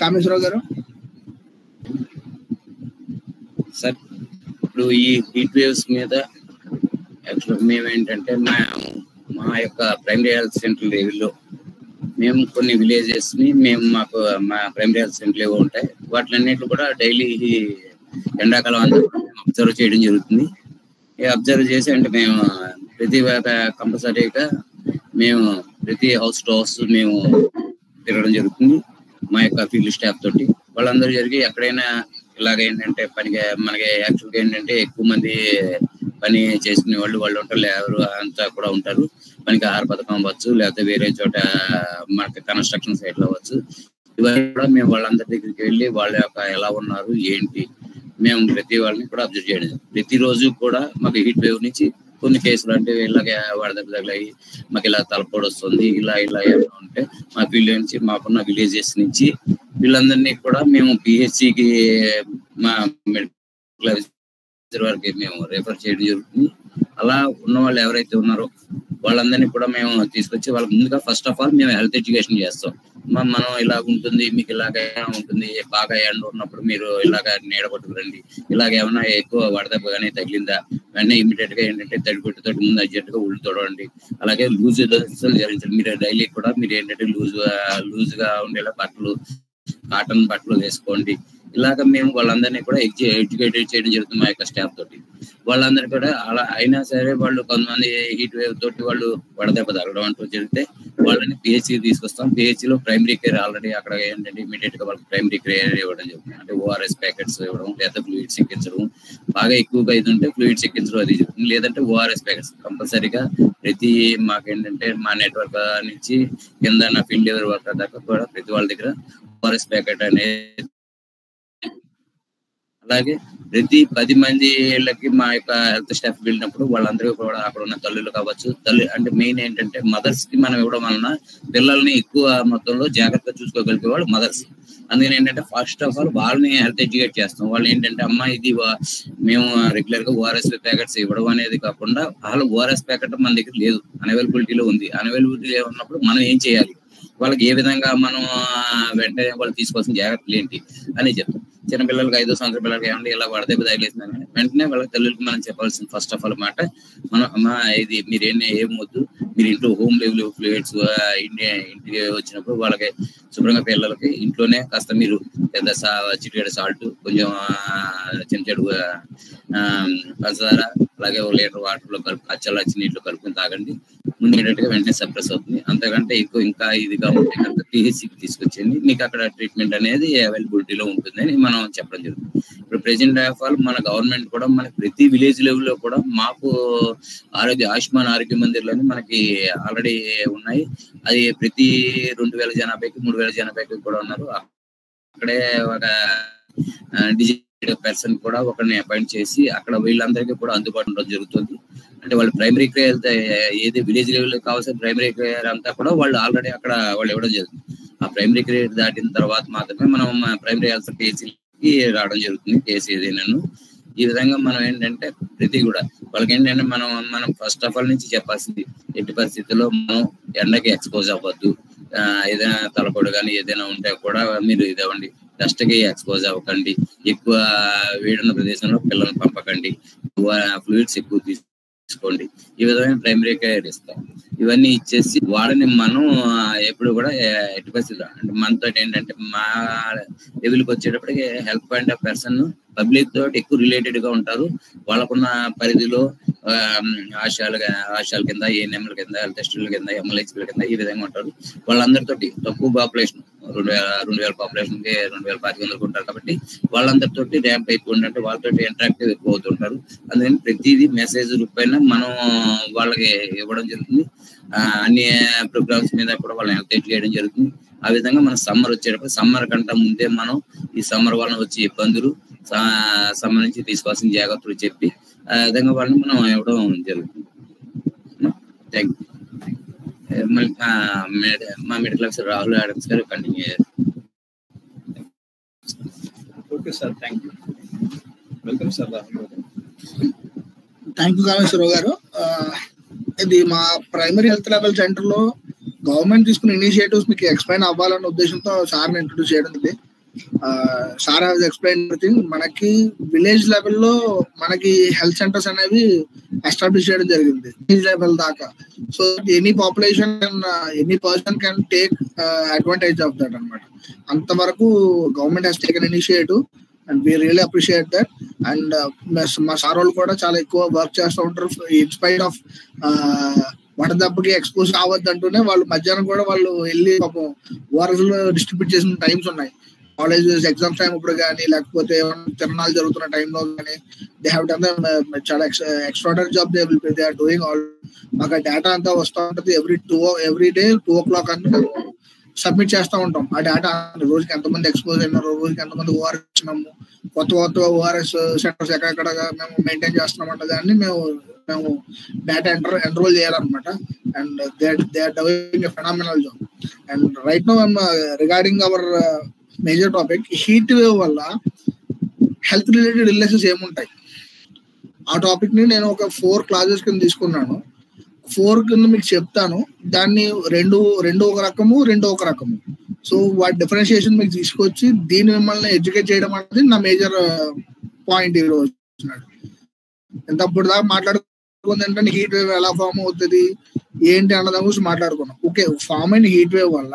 Kameswararao గారు. సార్, ఇప్పుడు ఈ హీట్ వేవ్స్ మీద యాక్చువల్గా మేము ఏంటంటే మా యొక్క ప్రైమరీ హెల్త్ సెంటర్ లెవెల్లో మేము కొన్ని విలేజెస్ ని మాకు మా ప్రైమరీ హెల్త్ సెంటర్ ఏవో ఉంటాయి, వాటిలన్నింటిలో కూడా డైలీ ఎండాకాలం అంతా అబ్జర్వ్ చేయడం జరుగుతుంది. అబ్జర్వ్ చేసి అంటే మేము ప్రతి కంపల్సరీగా మేము ప్రతి హౌస్ టు హౌస్ మేము తిరగడం జరుగుతుంది మా యొక్క ఫీల్డ్ స్టాఫ్ తోటి. వాళ్ళందరూ జరిగి ఎక్కడైనా ఇలాగ ఏంటంటే మనకి యాక్చువల్గా ఏంటంటే ఎక్కువ మంది పని చేసుకునే వాళ్ళు ఉంటారు, ఎవరు అంతా కూడా ఉంటారు. పనికి ఆహార పథకం అవ్వచ్చు, లేకపోతే వేరే చోట మనకి కన్స్ట్రక్షన్ సైట్ లో అవ్వచ్చు. ఇవన్నీ కూడా మేము వాళ్ళందరి దగ్గరికి వెళ్ళి వాళ్ళ యొక్క ఎలా ఉన్నారు ఏంటి మేము ప్రతి వాళ్ళని కూడా అబ్జర్వ్ చేయడం. ప్రతిరోజు కూడా మాకు హీట్ వేవ్ నుంచి కొన్ని కేసులు అంటే ఇలాగే వడదెబ్బ తగిలాయి, మాకు ఇలా తలపోడు వస్తుంది, ఇలా ఏమైనా ఉంటే మా ఫీల్డ్ నుంచి మాకున్న విలేజెస్ నుంచి వీళ్ళందరినీ కూడా మేము పిహెచ్సికి మా మెడికల్ వరకు మేము రెఫర్ చేయడం జరుగుతుంది. అలా ఉన్న వాళ్ళు ఎవరైతే ఉన్నారో వాళ్ళందరినీ కూడా మేము తీసుకొచ్చి వాళ్ళకి ముందుగా ఫస్ట్ ఆఫ్ ఆల్ మేము హెల్త్ ఎడ్యుకేషన్ చేస్తాం. మనం ఇలాగ ఉంటుంది, మీకు ఇలాగ ఉంటుంది, బాగా ఎండ ఉన్నప్పుడు మీరు ఇలాగ నీడ పట్టుకురండి, ఇలాగ ఏమైనా ఎక్కువ వడదెబ్బ కానీ తగిలిందా వెంటనే ఇమీడియట్ గా ఏంటంటే తడిపెట్టుతో ముందు అర్జెంట్ గా ఉళ్ళు తొడవండి. అలాగే లూజ్ డ్రెస్సులు ధరించండి. మీరు డైలీ కూడా మీరు ఏంటంటే లూజ్ గా ఉండేలా బట్టలు, కాటన్ బట్టలు వేసుకోండి. ఇలాగ మేము వాళ్ళందరినీ కూడా ఎడ్యుకేటెడ్ చేయడం జరుగుతుంది మా యొక్క స్టాఫ్ తోటి. వాళ్ళందరూ కూడా అలా అయినా సరే వాళ్ళు కొంతమంది హీట్ వేవ్ తోటి వాళ్ళు వడదెబ్బ తగలడం అంటూ జరిగితే వాళ్ళని పిహెచ్సి తీసుకొస్తాం. పిహెచ్సిలో ప్రైమరీ కేర్ ఆల్రెడీ అక్కడ ఏంటంటే ఇమీడియట్ గా వాళ్ళకి ప్రైమరీ కేర్ ఇవ్వడం జరుగుతుంది. అంటే ఓఆర్ఎస్ ప్యాకెట్స్ ఇవ్వడం, లేదా ఫ్లూయిడ్స్ ఎక్కించడం, బాగా ఎక్కువగా ఇది ఉంటే ఫ్లూయిడ్స్ ఎక్కించడం అది జరుగుతుంది. లేదంటే ఓఆర్ఎస్ ప్యాకెట్స్ కంపల్సరీగా ప్రతి మాకేంటంటే మా నెట్వర్క్ నుంచి కింద నా ఫీల్డ్ లెవెల్ వర్క్ దాకా కూడా ప్రతి వాళ్ళ దగ్గర ఓఆర్ఎస్ ప్యాకెట్ అనేది. అలాగే ప్రతి 10 మంది ఇళ్ళకి మా యొక్క హెల్త్ స్టాఫ్ వెళ్ళినప్పుడు వాళ్ళందరూ కూడా అక్కడ ఉన్న తల్లులు కావచ్చు, అంటే మెయిన్ ఏంటంటే మదర్స్ కి మనం ఇవ్వడం వలన పిల్లల్ని ఎక్కువ మొత్తంలో జాగ్రత్తగా చూసుకోగలిగే వాళ్ళు మదర్స్. అందుకని ఏంటంటే ఫస్ట్ ఆఫ్ ఆల్ వాళ్ళని హెల్త్ ఎడ్యుకేట్ చేస్తాం. వాళ్ళు ఏంటంటే అమ్మ ఇది మేము రెగ్యులర్ గా ఓఆర్ఎస్ ప్యాకెట్స్ ఇవ్వడం అనేది కాకుండా వాళ్ళు ఓఆర్ఎస్ ప్యాకెట్ మన దగ్గర లేదు, అవైలబిలిటీలో ఉంది. అవైలబిలిటీ ఉన్నప్పుడు మనం ఏం చేయాలి, వాళ్ళకి ఏ విధంగా మనం వెంటనే వాళ్ళు తీసుకోవాల్సిన జాగ్రత్తలు ఏంటి అని చెప్తాం. చిన్న పిల్లలకి 5వ సంవత్సరం పిల్లలకి ఏమంటే ఇలా వడదెబ్బ తగిలేసిందని వెంటనే వాళ్ళ తల్లులకి మనం చెప్పాల్సింది ఫస్ట్ ఆఫ్ ఆల్ మాట, మనం ఇది మీరు ఏం వద్దు, మీరు ఇంట్లో హోమ్ లెవెల్ ఫ్లూయిడ్స్ ఇంటికి వచ్చినప్పుడు వాళ్ళకి శుభ్రంగా పిల్లలకి ఇంట్లోనే కాస్త మీరు పెద్ద చిటికెడు సాల్ట్, కొంచెం చెంచాడు పంచదార, అలాగే 1 లీటర్ వాటర్ లో అచ్చల్లాచి నీటిలో కలుపుకొని తాగండి. ముందేటట్టుగా వెంటనే సప్రెస్ అవుతుంది. అంతకంటే ఎక్కువ ఇంకా ఇదిగా ఉంటే కనుక పిహెచ్సికి తీసుకొచ్చేయండి, మీకు అక్కడ ట్రీట్మెంట్ అనేది అవైలబిలిటీలో ఉంటుందని మనం చెప్పడం జరుగుతుంది. ఇప్పుడు ప్రెసెంట్ ఆఫ్ ఆల్ మన గవర్నమెంట్ కూడా మనకి ప్రతి విలేజ్ లెవెల్లో కూడా మాకు ఆయుష్మాన్ ఆరోగ్య మందిర్లని మనకి ఆల్రెడీ ఉన్నాయి. అది ప్రతి 2000 జనాభాకి 3000 జనాభాకి కూడా ఉన్నారు. అక్కడే ఒక డిజిటల్ పర్సన్ కూడా ఒకరిని అపాయింట్ చేసి అక్కడ వీళ్ళందరికీ కూడా అందుబాటులో ఉండడం జరుగుతుంది. అంటే వాళ్ళు ప్రైమరీ కేర్ ఏది విలేజ్ లెవెల్ కావాల్సిన ప్రైమరీ కేర్ అంతా కూడా వాళ్ళు ఆల్రెడీ అక్కడ వాళ్ళు ఇవ్వడం జరుగుతుంది. ఆ ప్రైమరీ కేర్ దాటిన తర్వాత మాత్రమే మనం ప్రైమరీ హెల్త్ కేసీకి రావడం జరుగుతుంది. కేసీ ఏదైనాను ఈ విధంగా మనం ఏంటంటే ప్రతి కూడా వాళ్ళకి ఏంటంటే మనం ఫస్ట్ ఆఫ్ ఆల్ నుంచి చెప్పాల్సింది, ఎట్టి పరిస్థితుల్లో మనం ఎండకి ఎక్స్పోజ్ అవ్వద్దు. ఏదైనా తలపొడి కానీ ఏదైనా ఉంటే కూడా మీరు ఇదవ్వండి, డస్ట్ కి ఎక్స్పోజ్ అవ్వకండి, ఎక్కువ వేడున్న ప్రదేశంలో పిల్లల్ని పంపకండి, ఫ్లూయిడ్స్ ఎక్కువ తీసుకోండి. ఈ విధమైన ప్రైమరీ కేర్ ఇస్తాం. ఇవన్నీ ఇచ్చేసి వాళ్ళని మనం ఎప్పుడు కూడా ఎట్టి పరిస్థితుల్లో అంటే మనతో ఏంటంటే మా లెవెల్కి వచ్చేటప్పటికి help point of person public తోటి ఎక్కువ రిలేటెడ్ గా ఉంటారు. వాళ్ళకున్న పరిధిలో ఆశాల కింద, ఏఎన్ఎంల కింద, హెల్త్ అసిస్టెంట్ల కింద, ఎంఎల్హెచ్ల కింద ఈ విధంగా ఉంటారు. వాళ్ళందరితోటి తక్కువ పాపులేషన్ 2000 పాపులేషన్ కి 2500 ఉంటారు కాబట్టి వాళ్ళందరితోటి ర్యాంప్ ఎక్కువ ఉంటే వాళ్ళతో ఇంటరాక్టివ్ ఎక్కువ అవుతుంటారు. అందుకని ప్రతిదీ మెసేజ్ రూపైన మనం వాళ్ళకి ఇవ్వడం జరుగుతుంది. అన్ని ప్రోగ్రామ్స్ మీద కూడా వాళ్ళని హెల్ప్ చేయడం జరుగుతుంది. ఆ విధంగా మన సమ్మర్ వచ్చేటప్పుడు సమ్మర్ కంటే ముందే మనం ఈ సమ్మర్ వలన వచ్చే ఇబ్బందులు, సమ్మర్ నుంచి తీసుకోవాల్సిన జాగ్రత్తలు చెప్పి ఆ విధంగా వాళ్ళని మనం ఇవ్వడం జరుగుతుంది. Thank you. మా medical officer Rahul Adams garu continue చేయారు. Okay sir, thank you. Welcome sir Rahul garu. Thank you Kameswararao garu. ఇది మా ప్రైమరీ హెల్త్ లెవెల్ సెంటర్ లో గవర్నమెంట్ తీసుకున్న ఇనిషియేటివ్స్ మీకు ఎక్స్ప్లెయిన్ అవ్వాలన్న ఉద్దేశంతో సార్ని ఇంట్రొడ్యూస్ చేయడం ఇది. Sir has explain everything. మనకి విలేజ్ లెవెల్లో మనకి హెల్త్ సెంటర్స్ అనేవి ఎస్టాబ్లిష్ చేయడం జరిగింది విలేజ్ లెవెల్ దాకా. So any population any person can take advantage of that అనమాట. అంతవరకు government has taken initiative and we really appreciate that. And మా సార్ వాళ్ళు కూడా చాలా ఎక్కువ వర్క్ చేస్తూ ఉంటారు. ఇన్స్పైట్ ఆఫ్ వడదెబ్బకి ఎక్స్పోజ్ కావద్దు అంటూనే వాళ్ళు మధ్యాహ్నం కూడా వాళ్ళు వెళ్ళి పాపం ఓఆర్ఎస్ లో డిస్ట్రిబ్యూట్ చేసిన టైమ్స్ ఉన్నాయి. కాలేజ్ ఎగ్జామ్స్ టైం ఇప్పుడు కానీ లేకపోతే తిరణాలు జరుగుతున్న టైంలో కానీ దే హ్యావ్ డన్ చాలా extraordinary job they are doing all. మాకు డేటా అంతా వస్తూ ఉంటుంది. ఎవ్రీ డే 2 o'clock అంతా సబ్మిట్ చేస్తూ ఉంటాం. ఆ డేటా రోజుకి ఎంతమంది ఎక్స్పోజ్ అయినారు, రోజుకి ఎంతమంది ఓఆర్ఎస్ ఇచ్చినాము, కొత్త ఓఆర్ఎస్ సెంటర్స్ ఎక్కడెక్కడ మేము మెయింటైన్ చేస్తున్నాం అంటే దాన్ని మేము డేటా ఎన్రోల్ చేయాలన్నమాట. And they are doing a phenomenal job. And right now regarding our major topic, heat wave వల్ల హెల్త్ రిలేటెడ్ ఇల్నెసెస్ ఏముంటాయి ఆ టాపిక్ ని నేను ఒక 4 క్లాసెస్ కింద తీసుకున్నాను. 4 కింద మీకు చెప్తాను. దాన్ని రెండు ఒక రకము, ఒక రకము. సో వాటి డిఫరెన్షియేషన్ మీకు తీసుకొచ్చి దీన్ని మిమ్మల్ని ఎడ్యుకేట్ చేయడం అనేది నా మేజర్ పాయింట్ ఈ రోజు. ఇంతప్పుడు దాకా మాట్లాడుకుంది ఏంటంటే హీట్ వేవ్ ఎలా ఫామ్ అవుతుంది ఏంటి అన్నదాని గురించి మాట్లాడుకున్నాం. ఓకే, ఫామ్ అయిన హీట్ వేవ్ వల్ల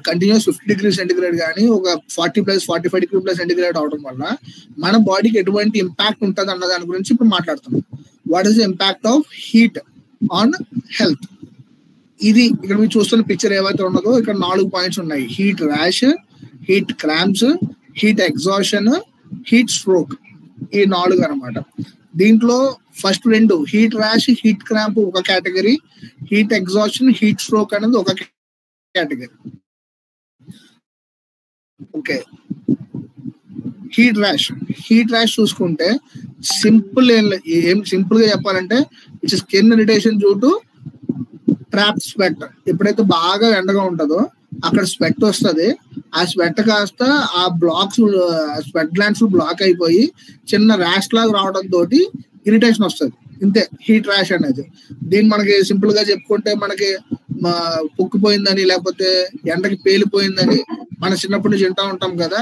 కంటిన్యూస్ 50 డిగ్రీ సెంటిగ్రేడ్ కానీ ఒక 40+45 డిగ్రీ సెంటిగ్రేడ్ అవడం వల్ల మన బాడీకి ఎటువంటి ఇంపాక్ట్ ఉంటుంది అన్న దాని గురించి ఇప్పుడు మాట్లాడుతున్నాం. What is the impact of heat on health? ఇది ఇక్కడ మీరు చూస్తున్న పిక్చర్ ఏవైతే ఉన్నదో ఇక్కడ 4 పాయింట్స్ ఉన్నాయి. Heat rash, heat cramps, heat exhaustion, heat stroke. ఈ 4 అనమాట. దీంట్లో first 2 heat rash, heat cramp ఒక category, heat exhaustion, heat stroke అనేది ఒక కేటగిరీ. ఓకే, హీట్ ర్యాష్ చూసుకుంటే ఏం సింపుల్ గా చెప్పాలంటే it's skin irritation due to trap sweat. ఎప్పుడైతే బాగా ఎండగా ఉంటుందో అక్కడ స్వెట్ వస్తుంది. ఆ స్వెట్ కాస్త ఆ బ్లాక్స్ స్వెట్ గ్లాండ్స్ బ్లాక్ అయిపోయి చిన్న ర్యాష్ లాగా రావడం తోటి ఇరిటేషన్ వస్తుంది. ఇంతే హీట్ ర్యాష్ అనేది. దీన్ని మనకి సింపుల్ గా చెప్పుకుంటే మనకి పొక్కుపోయిందని లేకపోతే ఎండకి పేలిపోయిందని మన చిన్నప్పటి నుంచి వింటా ఉంటాం కదా,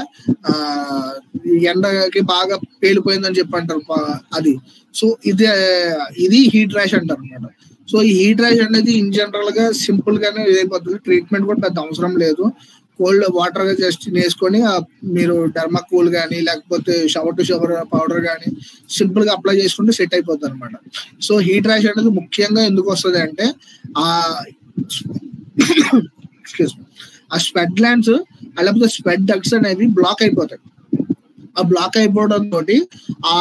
ఎండకి బాగా పేలిపోయిందని చెప్పి అంటారు అది. సో ఇది హీట్ ర్యాష్ అంటారు అనమాట. సో ఈ హీట్ ర్యాష్ అనేది ఇన్ జనరల్ గా సింపుల్ గానే ఇదైపోతుంది. ట్రీట్మెంట్ కూడా పెద్ద అవసరం లేదు. కోల్డ్ వాటర్ గా జస్ట్ వేసుకొని మీరు డర్మాకూల్ కానీ లేకపోతే షవర్ టు షవర్ పౌడర్ కానీ సింపుల్ గా అప్లై చేసుకుంటే సెట్ అయిపోతుంది అనమాట. సో హీట్ ర్యాష్ అనేది ముఖ్యంగా ఎందుకు వస్తుంది అంటే ఆ స్వెట్ గ్లాండ్స్ లేకపోతే స్వెట్ డక్ట్స్ అనేవి బ్లాక్ అయిపోతాయి. ఆ బ్లాక్ అయిపోవడం తోటి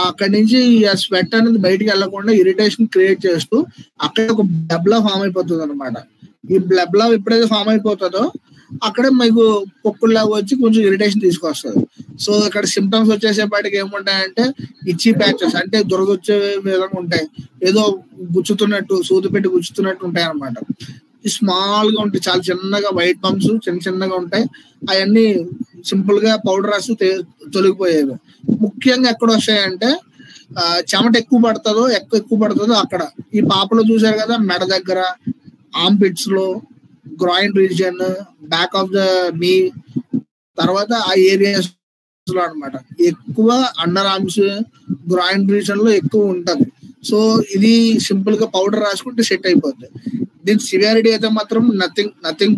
అక్కడి నుంచి ఆ స్వెట్ అనేది బయటికి వెళ్లకుండా ఇరిటేషన్ క్రియేట్ చేస్తూ అక్కడ ఒక బ్లబ్లా ఫామ్ అయిపోతుంది అనమాట. ఈ బ్లబ్లా ఎప్పుడైతే ఫామ్ అయిపోతుందో అక్కడే మీకు పొక్కుల్లాగా వచ్చి కొంచెం ఇరిటేషన్ తీసుకొస్తుంది. సో ఇక్కడ సిమ్టమ్స్ వచ్చేసేపాటికి ఏముంటాయంటే ఇచ్చి ప్యాచెస్, అంటే దురద వచ్చే విధంగా ఉంటాయి, ఏదో గుచ్చుతున్నట్టు సూది పెట్టి గుచ్చుతున్నట్టు ఉంటాయి అనమాట. స్మాల్ గా ఉంటాయి, చాలా చిన్నగా వైట్ బంప్స్ చిన్నగా ఉంటాయి. అవన్నీ సింపుల్ గా పౌడర్ రాసి తొలగిపోయేవి. ముఖ్యంగా ఎక్కడ వస్తాయంటే చెమట ఎక్కువ పడుతుందో అక్కడ. ఈ పాపలో చూసారు కదా, మెడ దగ్గర, ఆర్మ్ పిట్స్ లో, groin region, back of the నీ, తర్వాత ఆ ఏరియాస్ లో అనమాట ఎక్కువ అండర్ ఆర్మ్స్, గ్రాయిన్ రీజియన్ లో ఎక్కువ ఉంటది. సో ఇది సింపుల్ గా పౌడర్ రాసుకుంటే సెట్ అయిపోద్ది. దీని సివియారిటీ అయితే మాత్రం నథింగ్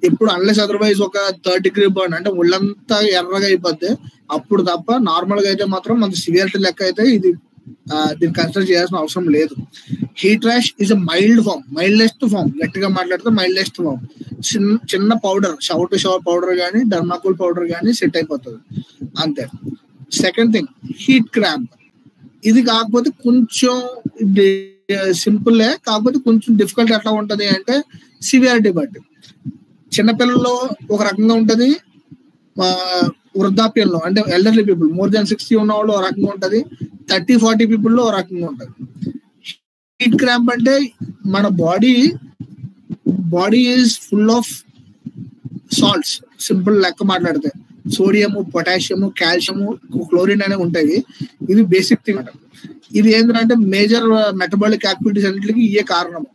ఎప్పుడు అన్లెస్ అదర్వైజ్ ఒక 3rd degree బర్న్ అంటే ఒళ్ళంతా ఎర్రగా అయిపోద్ది అప్పుడు తప్ప. నార్మల్ గా అయితే మాత్రం మన సివియారిటీ లెక్క అయితే ఇది దీన్ని కన్సిడర్ చేయాల్సిన అవసరం లేదు. Heat rash is a mildest form. గట్టిగా మాట్లాడితే మైల్డెస్ట్ ఫామ్. చిన్న powder, shower to shower powder కానీ డర్మాకూల్ పౌడర్ కానీ సెట్ అయిపోతుంది అంతే. Second thing heat cramp. ఇది కాకపోతే కొంచెం సింపుల్, కాకపోతే కొంచెం డిఫికల్ట్ ఎట్లా ఉంటది అంటే సివియారిటీ బట్టి. చిన్నపిల్లల్లో ఒక రకంగా ఉంటది, వృద్ధాప్యంలో అంటే ఎల్డర్లీ పీపుల్ మోర్ దాన్ 60 ఉన్న వాళ్ళు ఒక రకంగా ఉంటది, 30-40 పీపుల్ లో ఒక రకంగా ఉంటది. హీట్ క్రాంప్ అంటే మన body is full of salts. Simple లెక్క మాట్లాడితే సోడియము, పొటాషియము, కాల్షియము, క్లోరిన్ అనేవి ఉంటాయి. ఇది బేసిక్ థింగ్. ఇది ఏంటంటే మేజర్ మెటబాలిక్ యాక్టివిటీస్ అన్నింటికి ఇవే కారణము.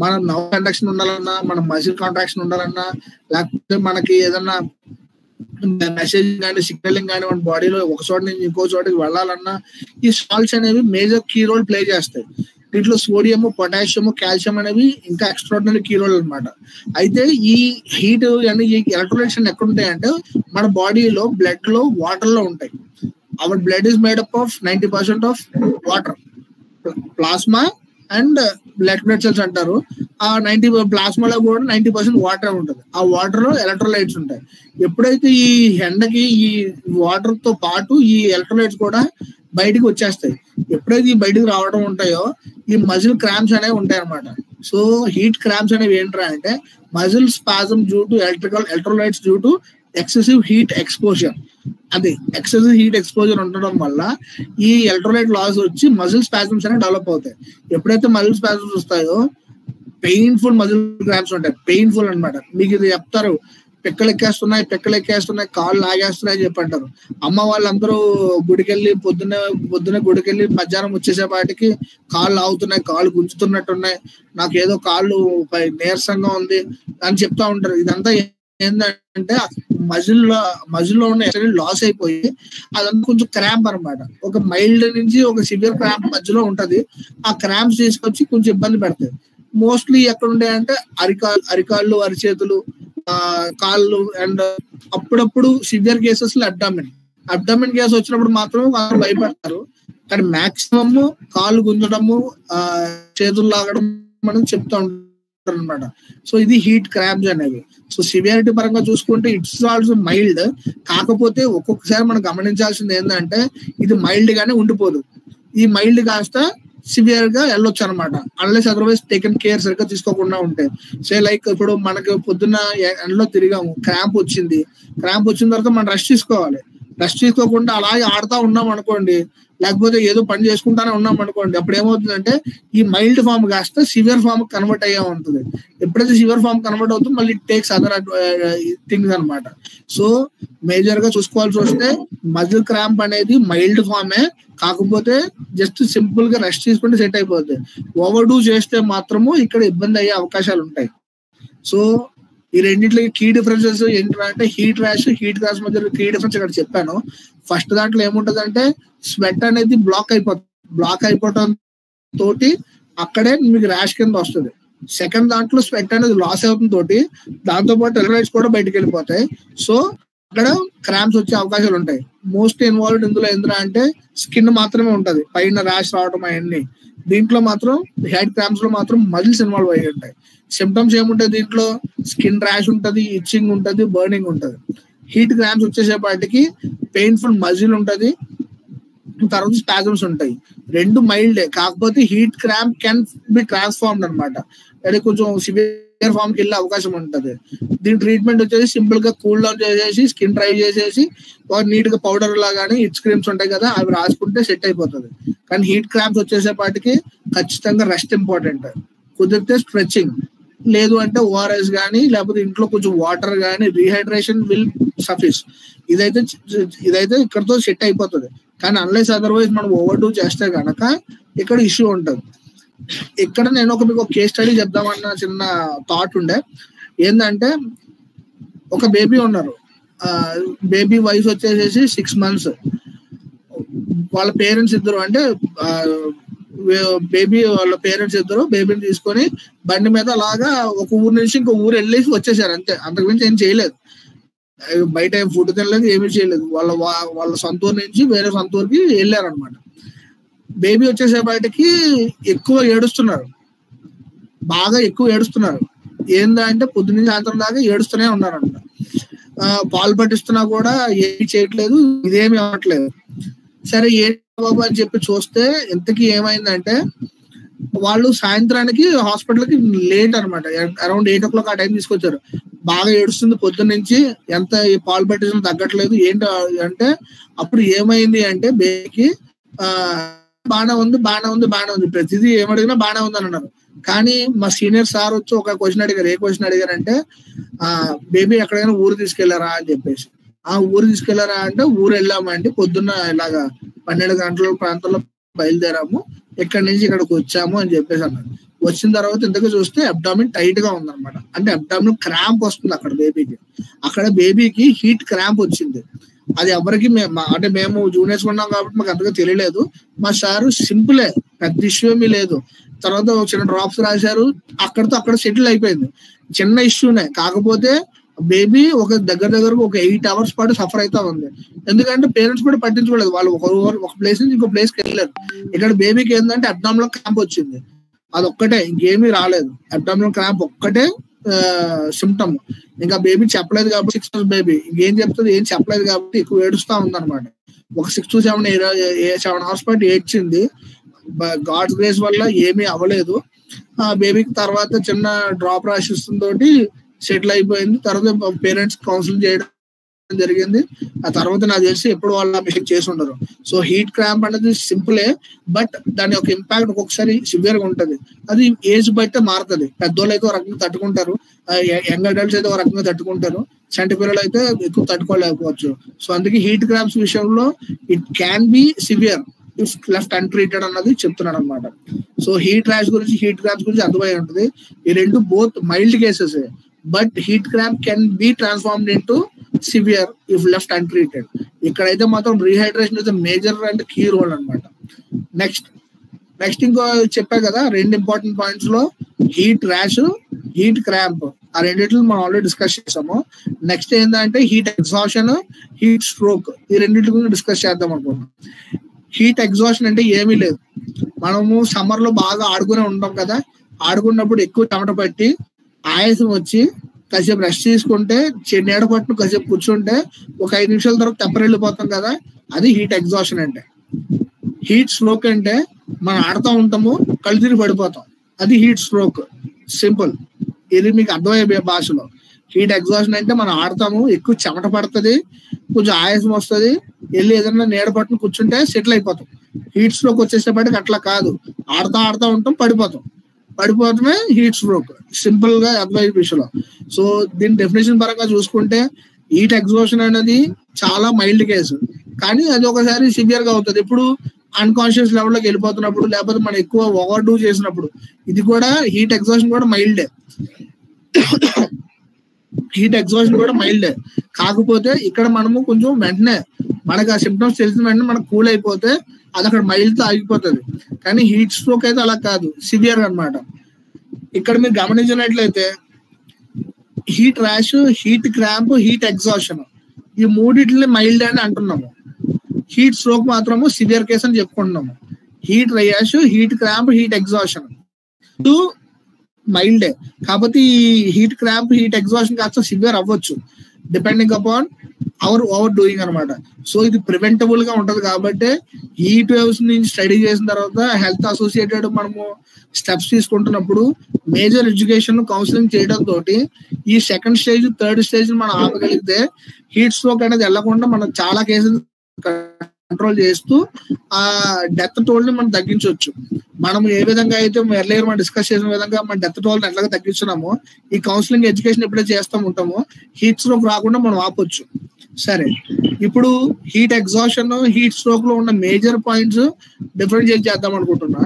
మన నర్వ్ కండక్షన్ ఉండాలన్నా, మన మజిల్ కాంట్రాక్షన్ ఉండాలన్నా, లేకపోతే మనకి ఏదన్నా మెసేజ్ కానీ సిగ్నలింగ్ కానీ మన బాడీలో ఒక చోట నుంచి ఇంకో చోటకి వెళ్ళాలన్నా ఈ సాల్ట్స్ అనేవి మేజర్ కీ రోల్ ప్లే చేస్తాయి. దీంట్లో సోడియము, పొటాషియము, కాల్షియం అనేవి ఇంకా ఎక్స్ట్రాడినరీ కీ రోల్ అనమాట. అయితే ఈ హీట్ అని ఈ ఎలక్ట్రోలైట్స్ ఎక్కడ ఉంటాయంటే మన బాడీలో బ్లడ్ లో వాటర్ లో ఉంటాయి. Our blood is made up of 90% of water. Plasma and blood cells అంటారు. ఆ 90 ప్లాస్మాలో కూడా 90% వాటర్ ఉంటుంది. ఆ వాటర్ లో ఎలక్ట్రోలైట్స్ ఉంటాయి. ఎప్పుడైతే ఈ ఎండకి ఈ వాటర్ తో పాటు ఈ ఎలక్ట్రోలైట్స్ కూడా బయటికి వచ్చేస్తాయి. ఎప్పుడైతే ఈ బయటికి రావడం ఉంటాయో ఈ మజిల్ క్రాంప్స్ అనేవి ఉంటాయి అనమాట. సో హీట్ క్రాంప్స్ అనేవి ఏంట్రా అంటే muscle spasm due to electrolytes due to excessive heat exposure. అది ఎక్సెసివ్ హీట్ ఎక్స్పోజర్ ఉండడం వల్ల ఈ ఎలక్ట్రోలైట్ లాస్ వచ్చి మజిల్ స్పాజమ్స్ అనేవి డెవలప్ అవుతాయి. ఎప్పుడైతే మజిల్ స్పాజమ్స్ వస్తాయో పెయిన్ఫుల్ మజిల్ క్రాంప్స్ ఉంటాయి. పెయిన్ఫుల్ అనమాట. మీకు ఇది చెప్తారు, పిక్కలు ఎక్కేస్తున్నాయి, కాళ్ళు లాగేస్తున్నాయి చెప్పి అంటారు. అమ్మ వాళ్ళందరూ గుడికెళ్ళి పొద్దున్న గుడికెళ్ళి మధ్యాహ్నం వచ్చేసేపాటికి కాళ్ళు ఆగుతున్నాయి, కాళ్ళు గుంజుతున్నట్టున్నాయి, నాకు ఏదో కాళ్ళు నీరసంగా ఉంది అని చెప్తా ఉంటారు. ఇదంతా ఏంటంటే మజిల్లో ఉన్న లాస్ అయిపోయి అదంతా కొంచెం క్రాంప్ అనమాట. ఒక మైల్డ్ నుంచి ఒక సివియర్ క్రాంప్ మధ్యలో ఉంటది. ఆ క్రాంప్స్ తీసుకొచ్చి కొంచెం ఇబ్బంది పెడతాయి. మోస్ట్లీ ఎక్కడ ఉంటాయంటే అరికాళ్ళు, అరిచేతులు, కాళ్ళు అండ్ అప్పుడప్పుడు సివియర్ కేసెస్ లో అబ్డామిన్ కేసు వచ్చినప్పుడు మాత్రం వాళ్ళు భయపడతారు. కానీ మాక్సిమం కాళ్ళు గుంజడము చేతులు లాగడం మనం చెప్తా ఉంటారు అనమాట. సో ఇది హీట్ క్రాంప్స్ అనేవి. సో సివియారిటీ పరంగా చూసుకుంటే ఇట్స్ ఆల్సో మైల్డ్. కాకపోతే ఒక్కొక్కసారి మనం గమనించాల్సింది ఏంటంటే ఇది మైల్డ్ గానే ఉండిపోదు. ఈ మైల్డ్ కాస్త సివియర్ గా వెళ్ళొచ్చు అనమాట, అన్లెస్ అదర్వైజ్ టేకెన్ కేర్ సరిగ్గా తీసుకోకుండా ఉంటే. సో లైక్ ఇప్పుడు మనకి పొద్దున్న ఎండలో తిరిగాము, క్రాంప్ వచ్చిన తర్వాత మనం రెస్ట్ తీసుకోవాలి. రెస్ట్ తీసుకోకుండా అలాగే ఆడుతూ ఉన్నాం అనుకోండి, లేకపోతే ఏదో పని చేసుకుంటానే ఉన్నాం అనుకోండి, అప్పుడు ఏమవుతుందంటే ఈ మైల్డ్ ఫామ్ కాస్త సివియర్ ఫామ్ కన్వర్ట్ అయ్యే ఉంటుంది. ఎప్పుడైతే సివియర్ ఫామ్ కన్వర్ట్ అవుతుందో మళ్ళీ టేక్స్ అదర్ థింగ్స్ అనమాట. సో మేజర్ గా చూసుకోవాల్సి వస్తే మజిల్ క్రాంప్ అనేది మైల్డ్ ఫామే, కాకపోతే జస్ట్ సింపుల్ గా రెస్ట్ తీసుకుంటే సెట్ అయిపోతుంది. ఓవర్ డూ చేస్తే మాత్రము ఇక్కడ ఇబ్బంది అయ్యే అవకాశాలు ఉంటాయి. సో ఈ రెండింటికి కీ డిఫరెన్సెస్ ఏంటంటే హీట్ ర్యాష్ మధ్య కీ డిఫరెన్స్ ఇక్కడ చెప్పాను. ఫస్ట్ దాంట్లో ఏముంటది అంటే స్వెట్ అనేది బ్లాక్ అయిపోవటం తోటి అక్కడే మీకు ర్యాష్ కింద వస్తుంది. సెకండ్ దాంట్లో స్వెట్ అనేది లాస్ అవుతుంది తోటి దాంతో పాటు ఎలక్ట్రోలైట్స్ కూడా బయటకు వెళ్ళిపోతాయి. సో అక్కడ క్రాంప్స్ వచ్చే అవకాశాలు ఉంటాయి. మోస్ట్ ఇన్వాల్వ్డ్ ఇందులో ఎందులో అంటే స్కిన్ మాత్రమే ఉంటది, పైన ర్యాష్ రావడం అవన్నీ. దీంట్లో మాత్రం హెడ్ క్రాంప్స్ లో మాత్రం మజిల్స్ ఇన్వాల్వ్ అయ్యి ఉంటాయి. సిమ్టమ్స్ ఏముంటాయి దీంట్లో? స్కిన్ ర్యాష్ ఉంటది, ఇచ్చింగ్ ఉంటది, బర్నింగ్ ఉంటది. హీట్ క్రాంప్స్ వచ్చేసేపాటికి పెయిన్ఫుల్ మజిల్ ఉంటది, తర్వాత స్పాజమ్స్ ఉంటాయి. రెండు మైల్డే, కాకపోతే heat cramp can be transformed అనమాట. అది కొంచెం సివియర్ ఫామ్ కి వెళ్ళే అవకాశం ఉంటది. దీని ట్రీట్మెంట్ వచ్చేసి సింపుల్ గా కూల్ డౌన్ చేసేసి స్కిన్ డ్రై చేసేసి నీట్ గా పౌడర్ లాగానే ఇట్స్ క్రీమ్స్ ఉంటాయి కదా, అవి రాసుకుంటే సెట్ అయిపోతుంది. కానీ హీట్ క్రాంప్స్ వచ్చేసేపాటికి ఖచ్చితంగా రెస్ట్ ఇంపార్టెంట్. కుదిరితే స్ట్రెచింగ్, లేదు అంటే ఓఆర్ఎస్ కానీ లేకపోతే ఇంట్లో కొంచెం వాటర్ కానీ, రీహైడ్రేషన్ విల్ సఫిష్. ఇదైతే ఇక్కడతో సెట్ అయిపోతుంది. కానీ అన్లెస్ అదర్వైజ్ మనం ఓవర్ డూ చేస్తే కనుక ఇక్కడ ఇష్యూ ఉంటుంది. ఇక్కడ నేను మీకు ఒక కేస్ స్టడీ చెప్దామన్న చిన్న థాట్ ఉండే. ఏంటంటే ఒక బేబీ ఉన్నారు, బేబీ వయసు వచ్చేసేసి 6 months. వాళ్ళ పేరెంట్స్ ఇద్దరు, అంటే వాళ్ళ పేరెంట్స్ ఇద్దరు బేబీని తీసుకొని బండి మీద అలాగా ఒక ఊరు నుంచి ఇంకో ఊరు వెళ్ళేసి వచ్చేసారు అంతే. అంతకుమించి ఏం చేయలేదు, బయట ఏం ఫుడ్ తినలేదు, ఏమీ చేయలేదు. వాళ్ళ సొంత ఊరు నుంచి వేరే సొంత ఊరికి వెళ్ళారు అనమాట. బేబీ వచ్చేసేపటికి ఎక్కువ ఏడుస్తున్నారు, బాగా ఎక్కువ ఏడుస్తున్నారు. ఏందంటే పొద్దున్న సాయంత్రం దాకా ఏడుస్తూనే ఉన్నారన్నమాట. పాలు పట్టిస్తున్నా కూడా ఏమి చేయట్లేదు, ఇదేమి అవ్వట్లేదు. సరే ఏంటి బాబు అని చెప్పి చూస్తే ఇంతకీ ఏమైందంటే వాళ్ళు సాయంత్రానికి హాస్పిటల్కి లేట్ అనమాట, అరౌండ్ 8 o'clock ఆ టైం తీసుకొచ్చారు. బాగా ఏడుస్తుంది పొద్దున్న నుంచి, ఎంత పాలు పట్టించడం తగ్గట్లేదు. ఏంటి అంటే అప్పుడు ఏమైంది అంటే బేబీకి బాగానే ఉంది, ప్రతిదీ ఏమడిగినా బాగానే ఉంది అని అన్నారు. కానీ మా సీనియర్ సార్ వచ్చి ఒక క్వశ్చన్ అడిగారు. ఏ క్వశ్చన్ అడిగారంటే బేబీ ఎక్కడికైనా ఊరు తీసుకెళ్లారా అని చెప్పేసి. ఊరు తీసుకెళ్లారా అంటే ఊరు వెళ్ళామండి, పొద్దున్న ఇలాగా 12 గంటల ప్రాంతంలో బయలుదేరాము, ఇక్కడి నుంచి ఇక్కడికి వచ్చాము అని చెప్పేసి అన్నారు. వచ్చిన తర్వాత ఇంతకు చూస్తే అబ్డామిన్ టైట్ గా ఉందన్నమాట. అంటే అబ్డామిన్ క్రాంప్ వస్తుంది అక్కడ బేబీకి. అక్కడ బేబీకి హీట్ క్రాంప్ వచ్చింది. అది ఎవరికి అంటే మేము జూనియర్స్ ఉన్నాం కాబట్టి మాకు అంతగా తెలియలేదు. మా సారు సింపులే, పెద్ద ఇష్యూ ఏమీ లేదు. తర్వాత చిన్న డ్రాప్స్ రాశారు, అక్కడితో అక్కడ సెటిల్ అయిపోయింది. చిన్న ఇష్యూనే, కాకపోతే బేబీ దగ్గర ఒక 8 hours పాటు సఫర్ అవుతా ఉంది. ఎందుకంటే పేరెంట్స్ కూడా పట్టించుకోలేదు, వాళ్ళు ఒక ప్లేస్ నుంచి ఇంకో ప్లేస్కి వెళ్ళారు. ఇక్కడ బేబీకి ఏంటంటే అబ్డామినల్ క్రాంప్ వచ్చింది, అదొక్కటే, ఇంకేమీ రాలేదు. అబ్డామినల్ క్రాంప్ ఒక్కటే సిమ్టమ్. ఇంకా బేబీ చెప్పలేదు కాబట్టి 6 months బేబీ ఇంకేం చెప్తుంది, ఏం చెప్పలేదు కాబట్టి ఎక్కువ ఏడుస్తా ఉందన్నమాట. ఒక 6 to 7 hours పాటు ఏడ్చింది. గాడ్స్ గ్రేస్ వల్ల ఏమీ అవ్వలేదు. బేబీకి తర్వాత చిన్న డ్రాప్ రాసిస్తుంతోటి సెటిల్ అయిపోయింది. తర్వాత పేరెంట్స్ కౌన్సిలింగ్ చేయడం జరిగింది. ఆ తర్వాత నాకు తెలిసి ఎప్పుడు వాళ్ళ మిస్టేక్ చేసి ఉండరు. సో హీట్ క్రాంప్ అనేది సింపులే, బట్ దాని యొక్క ఇంపాక్ట్ ఒక్కొక్కసారి సివియర్ గా ఉంటది. అది ఏజ్ బట్టే మారుతుంది. పెద్దోళ్ళు అయితే ఒక రకంగా తట్టుకుంటారు, యంగ్ అడల్ట్స్ అయితే ఒక రకంగా తట్టుకుంటారు, చంటి పిల్లలు అయితే ఎక్కువ తట్టుకోలేకపోవచ్చు. సో అందుకే హీట్ క్రాంప్స్ విషయంలో it can be severe if left untreated అన్నది చెప్తున్నాడు అనమాట. సో హీట్ ర్యాష్ గురించి, హీట్ క్రాంప్స్ గురించి అర్థమై ఉంటుంది. ఈ రెండు both mild cases, but heat cramp can be transformed into severe if left untreated. ఇక్కడైతే మాత్రం rehydration is major and key role అనమాట. నెక్స్ట్ ఇంకో చెప్పా కదా, 2 important పాయింట్స్ లో హీట్ ర్యాష్, హీట్ క్రాంప్. ఆ రెండింటిని మనం ఆల్రెడీ డిస్కస్ చేసాము. నెక్స్ట్ ఏంటంటే హీట్ ఎగ్జాషన్, హీట్ స్ట్రోక్, ఈ రెండింటి గురించి డిస్కస్ చేద్దాం అనుకుంటున్నాం. హీట్ ఎగ్జాషన్ అంటే ఏమీ లేదు, మనము సమ్మర్ లో బాగా ఆడుకునే ఉంటాం కదా, ఆడుకున్నప్పుడు ఎక్కువ చెమట పట్టి ఆయాసం వచ్చి కాసేపు రెస్ట్ తీసుకుంటే నీడ పట్టును కాసేపు కూర్చుంటే ఒక 5 నిమిషాల తర్వాత తెప్పర వెళ్ళిపోతాం కదా, అది హీట్ ఎగ్జాషన్ అంటే. హీట్ స్ట్రోక్ అంటే మనం ఆడుతూ ఉంటాము కళ్ళు తిరిగి పడిపోతాం, అది హీట్ స్ట్రోక్. సింపుల్, ఇది మీకు అర్థమయ్యే భాషలో. హీట్ ఎగ్జాషన్ అంటే మనం ఆడతాము, ఎక్కువ చెమట పడుతుంది, కొంచెం ఆయాసం వస్తుంది, వెళ్ళి ఏదైనా నీడ పట్టును కూర్చుంటే సెటిల్ అయిపోతాం. హీట్ స్ట్రోక్ వచ్చేసేపటికి అట్లా కాదు, ఆడుతూ ఉంటాం పడిపోవటమే హీట్ స్ట్రోక్. సింపుల్ గా అర్థమయ్యే విషయంలో. సో దీని డెఫినేషన్ పరంగా చూసుకుంటే హీట్ ఎగ్జాషన్ అనేది చాలా మైల్డ్ కేసు, కానీ అది ఒకసారి సివియర్ గా అవుతుంది. ఇప్పుడు అన్కాన్షియస్ లెవెల్లోకి వెళ్ళిపోతున్నప్పుడు, లేకపోతే మనం ఎక్కువ ఓవర్ డూ చేసినప్పుడు, ఇది కూడా హీట్ ఎగ్జాషన్ కూడా మైల్డే. హీట్ ఎగ్జాషన్ కూడా మైల్డే, కాకపోతే ఇక్కడ మనము కొంచెం వెంటనే మనకు ఆ సిమ్టమ్స్ తెలిసిన వెంటనే మనకు కూల్ అయిపోతే అది అక్కడ మైల్డ్తో ఆగిపోతుంది. కానీ హీట్ స్ట్రోక్ అయితే అలా కాదు, సివియర్ అన్నమాట. ఇక్కడ మీరు గమనించినట్లయితే heat rash, heat cramp, heat exhaustion, ఈ మూడిటిని మైల్డ్ అని అంటున్నాము. హీట్ స్ట్రోక్ మాత్రము సివియర్ కేసు అని చెప్పుకుంటున్నాము. Heat rash, heat cramp, heat exhaustion మైల్డే, కాకపోతే ఈ హీట్ క్రాంప్, హీట్ ఎగ్జాషన్ కాస్త సివియర్ అవ్వచ్చు డిపెండింగ్ అపాన్ ఓవర్ డూయింగ్ అనమాట. సో ఇది ప్రివెంటబుల్ గా ఉంటది కాబట్టి హీట్ వేవ్స్ నుంచి స్టడీ చేసిన తర్వాత హెల్త్ అసోసియేటెడ్ మనము స్టెప్స్ తీసుకుంటున్నప్పుడు మేజర్ ఎడ్యుకేషన్ కౌన్సిలింగ్ చేయడం తోటి ఈ సెకండ్ స్టేజ్, థర్డ్ స్టేజ్ మనం ఆపగలిగితే హీట్ స్ట్రోక్ అనేది వెళ్లకుండా మనం చాలా కేసులు కంట్రోల్ చేస్తూ ఆ డెత్ టోల్ ని మనం తగ్గించవచ్చు. మనం ఏ విధంగా అయితే ఎర్లియర్ మనం డిస్కస్ చేసిన విధంగా మన డెత్ టోల్ ని ఎట్లాగా తగ్గిస్తున్నామో, ఈ కౌన్సిలింగ్ ఎడ్యుకేషన్ ఎప్పుడైతే చేస్తూ ఉంటామో హీట్ స్ట్రోక్ రాకుండా మనం ఆపొచ్చు. సరే, ఇప్పుడు హీట్ ఎగ్జాషన్, హీట్ స్ట్రోక్ లో ఉన్న మేజర్ పాయింట్స్ డిఫరెన్షియేట్ చేద్దాం అనుకుంటున్నా.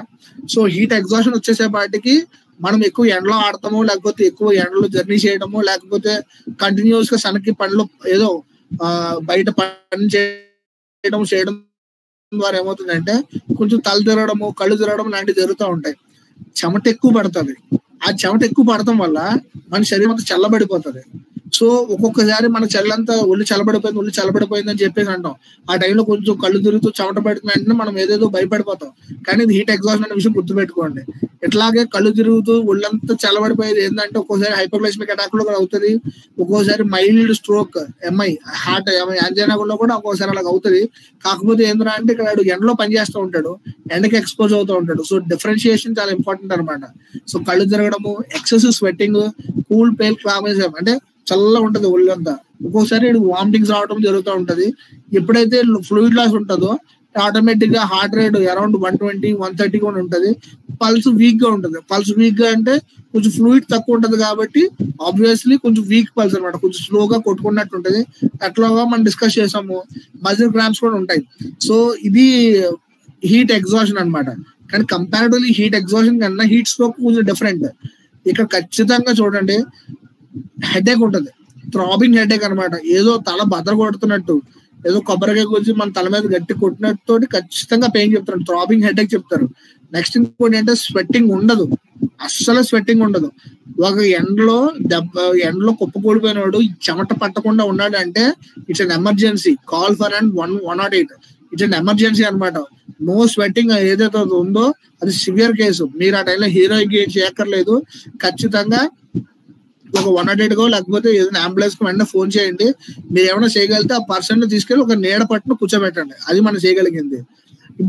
సో హీట్ ఎగ్జాషన్ వచ్చేసేపాటికి మనం ఎక్కువ ఎండలో ఆడతాము, లేకపోతే ఎక్కువ ఎండలో జర్నీ చేయడము, లేకపోతే కంటిన్యూస్ గా సనకి పనిలో ఏదో బయట పని చేయడం ద్వారా ఏమవుతుందంటే కొంచెం తల తిరగడము, కళ్ళు తిరగడం లాంటివి జరుగుతూ ఉంటాయి. చెమట ఎక్కువ పడుతుంది. ఆ చెమట ఎక్కువ పడటం వల్ల మన శరీరం అంతా చల్లబడిపోతుంది. సో ఒక్కొక్కసారి మన చెల్లంతా ఒళ్ళు చల్లబడిపోయింది అని చెప్పేసి అంటాం. ఆ టైంలో కొంచెం కళ్ళు తిరుగుతూ చెమట పడిన వెంటనే మనం ఏదేదో భయపడిపోతాం. కానీ ఇది హీట్ ఎగ్జాషన్ అనే విషయం గుర్తుపెట్టుకోండి. ఇట్లాగే కళ్ళు తిరుగుతూ ఒళ్ళంతా చల్లబడిపోయేది ఏంటంటే ఒక్కోసారి హైపోగ్లైసెమిక్ అటాక్ లో కూడా అవుతుంది, ఒక్కోసారి మైల్డ్ స్ట్రోక్, హార్ట్ యాంజైనా లో కూడా ఒక్కోసారి అలాగ అవుతుంది. కాకపోతే ఏంటంటే అంటే ఇక్కడ ఎండలో పనిచేస్తూ ఉంటాడు, ఎండకి ఎక్స్పోజ్ అవుతూ ఉంటాడు. సో డిఫరెన్షియేషన్ చాలా ఇంపార్టెంట్ అనమాట. సో కళ్ళు తిరగడము, ఎక్సెసివ్ స్వెట్టింగ్, కూల్ పేల్ క్లామేజ్ అంటే చల్లగా ఉంటది ఒళ్ళంతా, ఒక్కోసారి వామిటింగ్స్ రావడం జరుగుతూ ఉంటది. ఎప్పుడైతే ఫ్లూయిడ్ లాస్ ఉంటుందో ఆటోమేటిక్ గా హార్ట్ రేట్ అరౌండ్ 120, 130 కూడా ఉంటది. పల్స్ వీక్ గా ఉంటది. పల్స్ వీక్ గా అంటే కొంచెం ఫ్లూయిడ్ తక్కువ ఉంటది కాబట్టి ఆబ్వియస్లీ కొంచెం వీక్ పల్స్ అనమాట, కొంచెం స్లోగా కొట్టుకున్నట్టు ఉంటది. అట్లాగా మనం డిస్కస్ చేసాము. మజిల్ క్రాంప్స్ కూడా ఉంటాయి. సో ఇది హీట్ ఎగ్జాషన్ అనమాట. కానీ కంపారిటివ్లీ హీట్ ఎగ్జాషన్ కన్నా హీట్ స్ట్రోక్ కొంచెం డిఫరెంట్. ఇక్కడ ఖచ్చితంగా చూడండి, హెడేక్ ఉంటది, థ్రాబింగ్ హెడేక్ అనమాట. ఏదో తల బద్దలు కొడుతున్నట్టు, ఏదో కొబ్బరికాయ గురించి మన తల మీద గట్టి కొట్టినట్టు ఖచ్చితంగా పెయిన్ చెప్తారు, థ్రాబింగ్ హెడేక్ చెప్తారు. నెక్స్ట్ ఇంకోటి అంటే స్వెట్టింగ్ ఉండదు, అస్సలు స్వెట్టింగ్ ఉండదు. ఒక ఎండలో కుప్పకూడిపోయినవాడు చెమట పట్టకుండా ఉన్నాడు అంటే it's an emergency, call for and 108. It's an emergency అనమాట. నో స్వెట్టింగ్ ఏదైతే ఉందో అది సివియర్ కేసు. మీరు ఆ టైంలో హీరోయిక్ ఏం చేయక్కర్లేదు. ఖచ్చితంగా ఒక 108 కో లేకపోతే ఏదైనా అంబులెన్స్ కు వెంటనే ఫోన్ చేయండి. మీరు ఏమైనా చేయగలిగితే ఆ పర్సన్ తీసుకెళ్ళి ఒక నీడ పట్టును కూర్చోబెట్టండి. అది మనం చేయగలిగింది.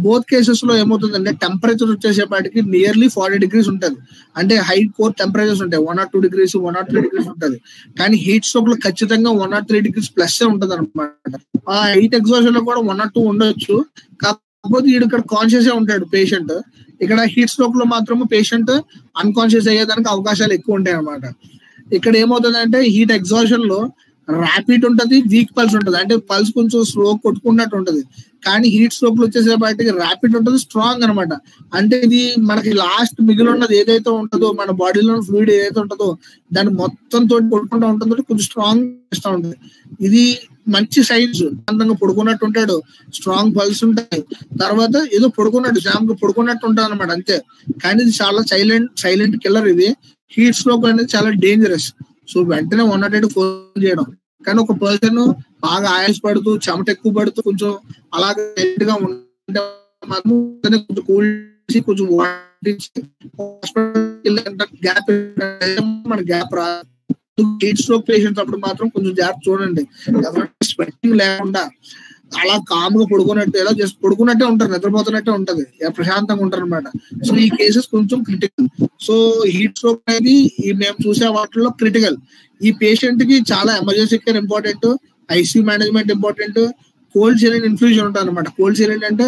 బోత్ కేసెస్ లో ఏమవుతుందంటే టెంపరేచర్ వచ్చేసేపాటికి నియర్లీ 40 degrees ఉంటుంది. అంటే హై కోర్ టెంపరేచర్స్ ఉంటాయి, 102 degrees, 103 degrees ఉంటుంది. కానీ హీట్ స్ట్రోక్ లో ఖచ్చితంగా 103 degrees ప్లస్ ఉంటుంది అనమాట. ఆ హీట్ ఎగ్జాషన్ లో కూడా 102 ఉండొచ్చు. కాకపోతే ఇక్కడ కాన్షియస్ ఉంటాడు పేషెంట్. ఇక్కడ హీట్ స్ట్రోక్ లో మాత్రము పేషెంట్ అన్కాన్షియస్ అయ్యేదానికి అవకాశాలు ఎక్కువ ఉంటాయి అనమాట. ఇక్కడ ఏమవుతుందంటే హీట్ ఎగ్జాషన్ లో ర్యాపిడ్ ఉంటది, వీక్ పల్స్ ఉంటది. అంటే పల్స్ కొంచెం స్లో కొట్టుకున్నట్టు ఉంటది. కానీ హీట్ స్ట్రోక్ లో వచ్చేసేపాటికి ర్యాపిడ్ ఉంటుంది, స్ట్రాంగ్ అనమాట. అంటే ఇది మనకి లాస్ట్ మిగిలి ఉన్నది ఏదైతే ఉంటుందో, మన బాడీలో ఫ్లూయిడ్ ఏదైతే ఉంటుందో దాన్ని మొత్తం తోటి కొట్టుకుంటూ ఉంటుందో కొంచెం స్ట్రాంగ్ చేస్తూ ఉంటుంది. ఇది మంచి సైన్స్. అందంగా పడుకున్నట్టు ఉంటాడు, స్ట్రాంగ్ పల్స్ ఉంటాయి. తర్వాత ఏదో పడుకున్నట్టు జామ్గా పడుకున్నట్టు ఉంటుంది అనమాట, అంతే. కానీ ఇది చాలా సైలెంట్ కిల్లర్. ఇది హీట్ స్ట్రోక్ అనేది చాలా డేంజరస్. సో వెంటనే 108 ఫోన్ చేయడం. కానీ ఒక పర్సన్ బాగా ఆయాస పడుతూ చెమట ఎక్కువ పడుతూ కొంచెం అలాగే గా ఉంటే మాత్రం కొంచెం కూల్ చేసి కొంచెం గ్యాప్ మన గ్యాప్ రా. హీట్ స్ట్రోక్ పేషెంట్స్ అప్పుడు మాత్రం కొంచెం జాగ్రత్త చూడండి. స్వెట్టింగ్ లేకుండా అలా కామ్గా పడుకున్నట్టు ఎలా జస్ట్ పడుకున్నట్టే ఉంటారు, నిద్రపోతున్నట్టే ఉంటది, ప్రశాంతంగా ఉంటారు అనమాట. సో ఈ కేసెస్ కొంచెం క్రిటికల్. సో హీట్ స్ట్రోక్ అనేది మేము చూసే వాటిల్లో క్రిటికల్. ఈ పేషెంట్ కి చాలా emergency care important, ICU management important, cold saline infusion ఉంటుంది అనమాట. కోల్డ్ సెలైన్ అంటే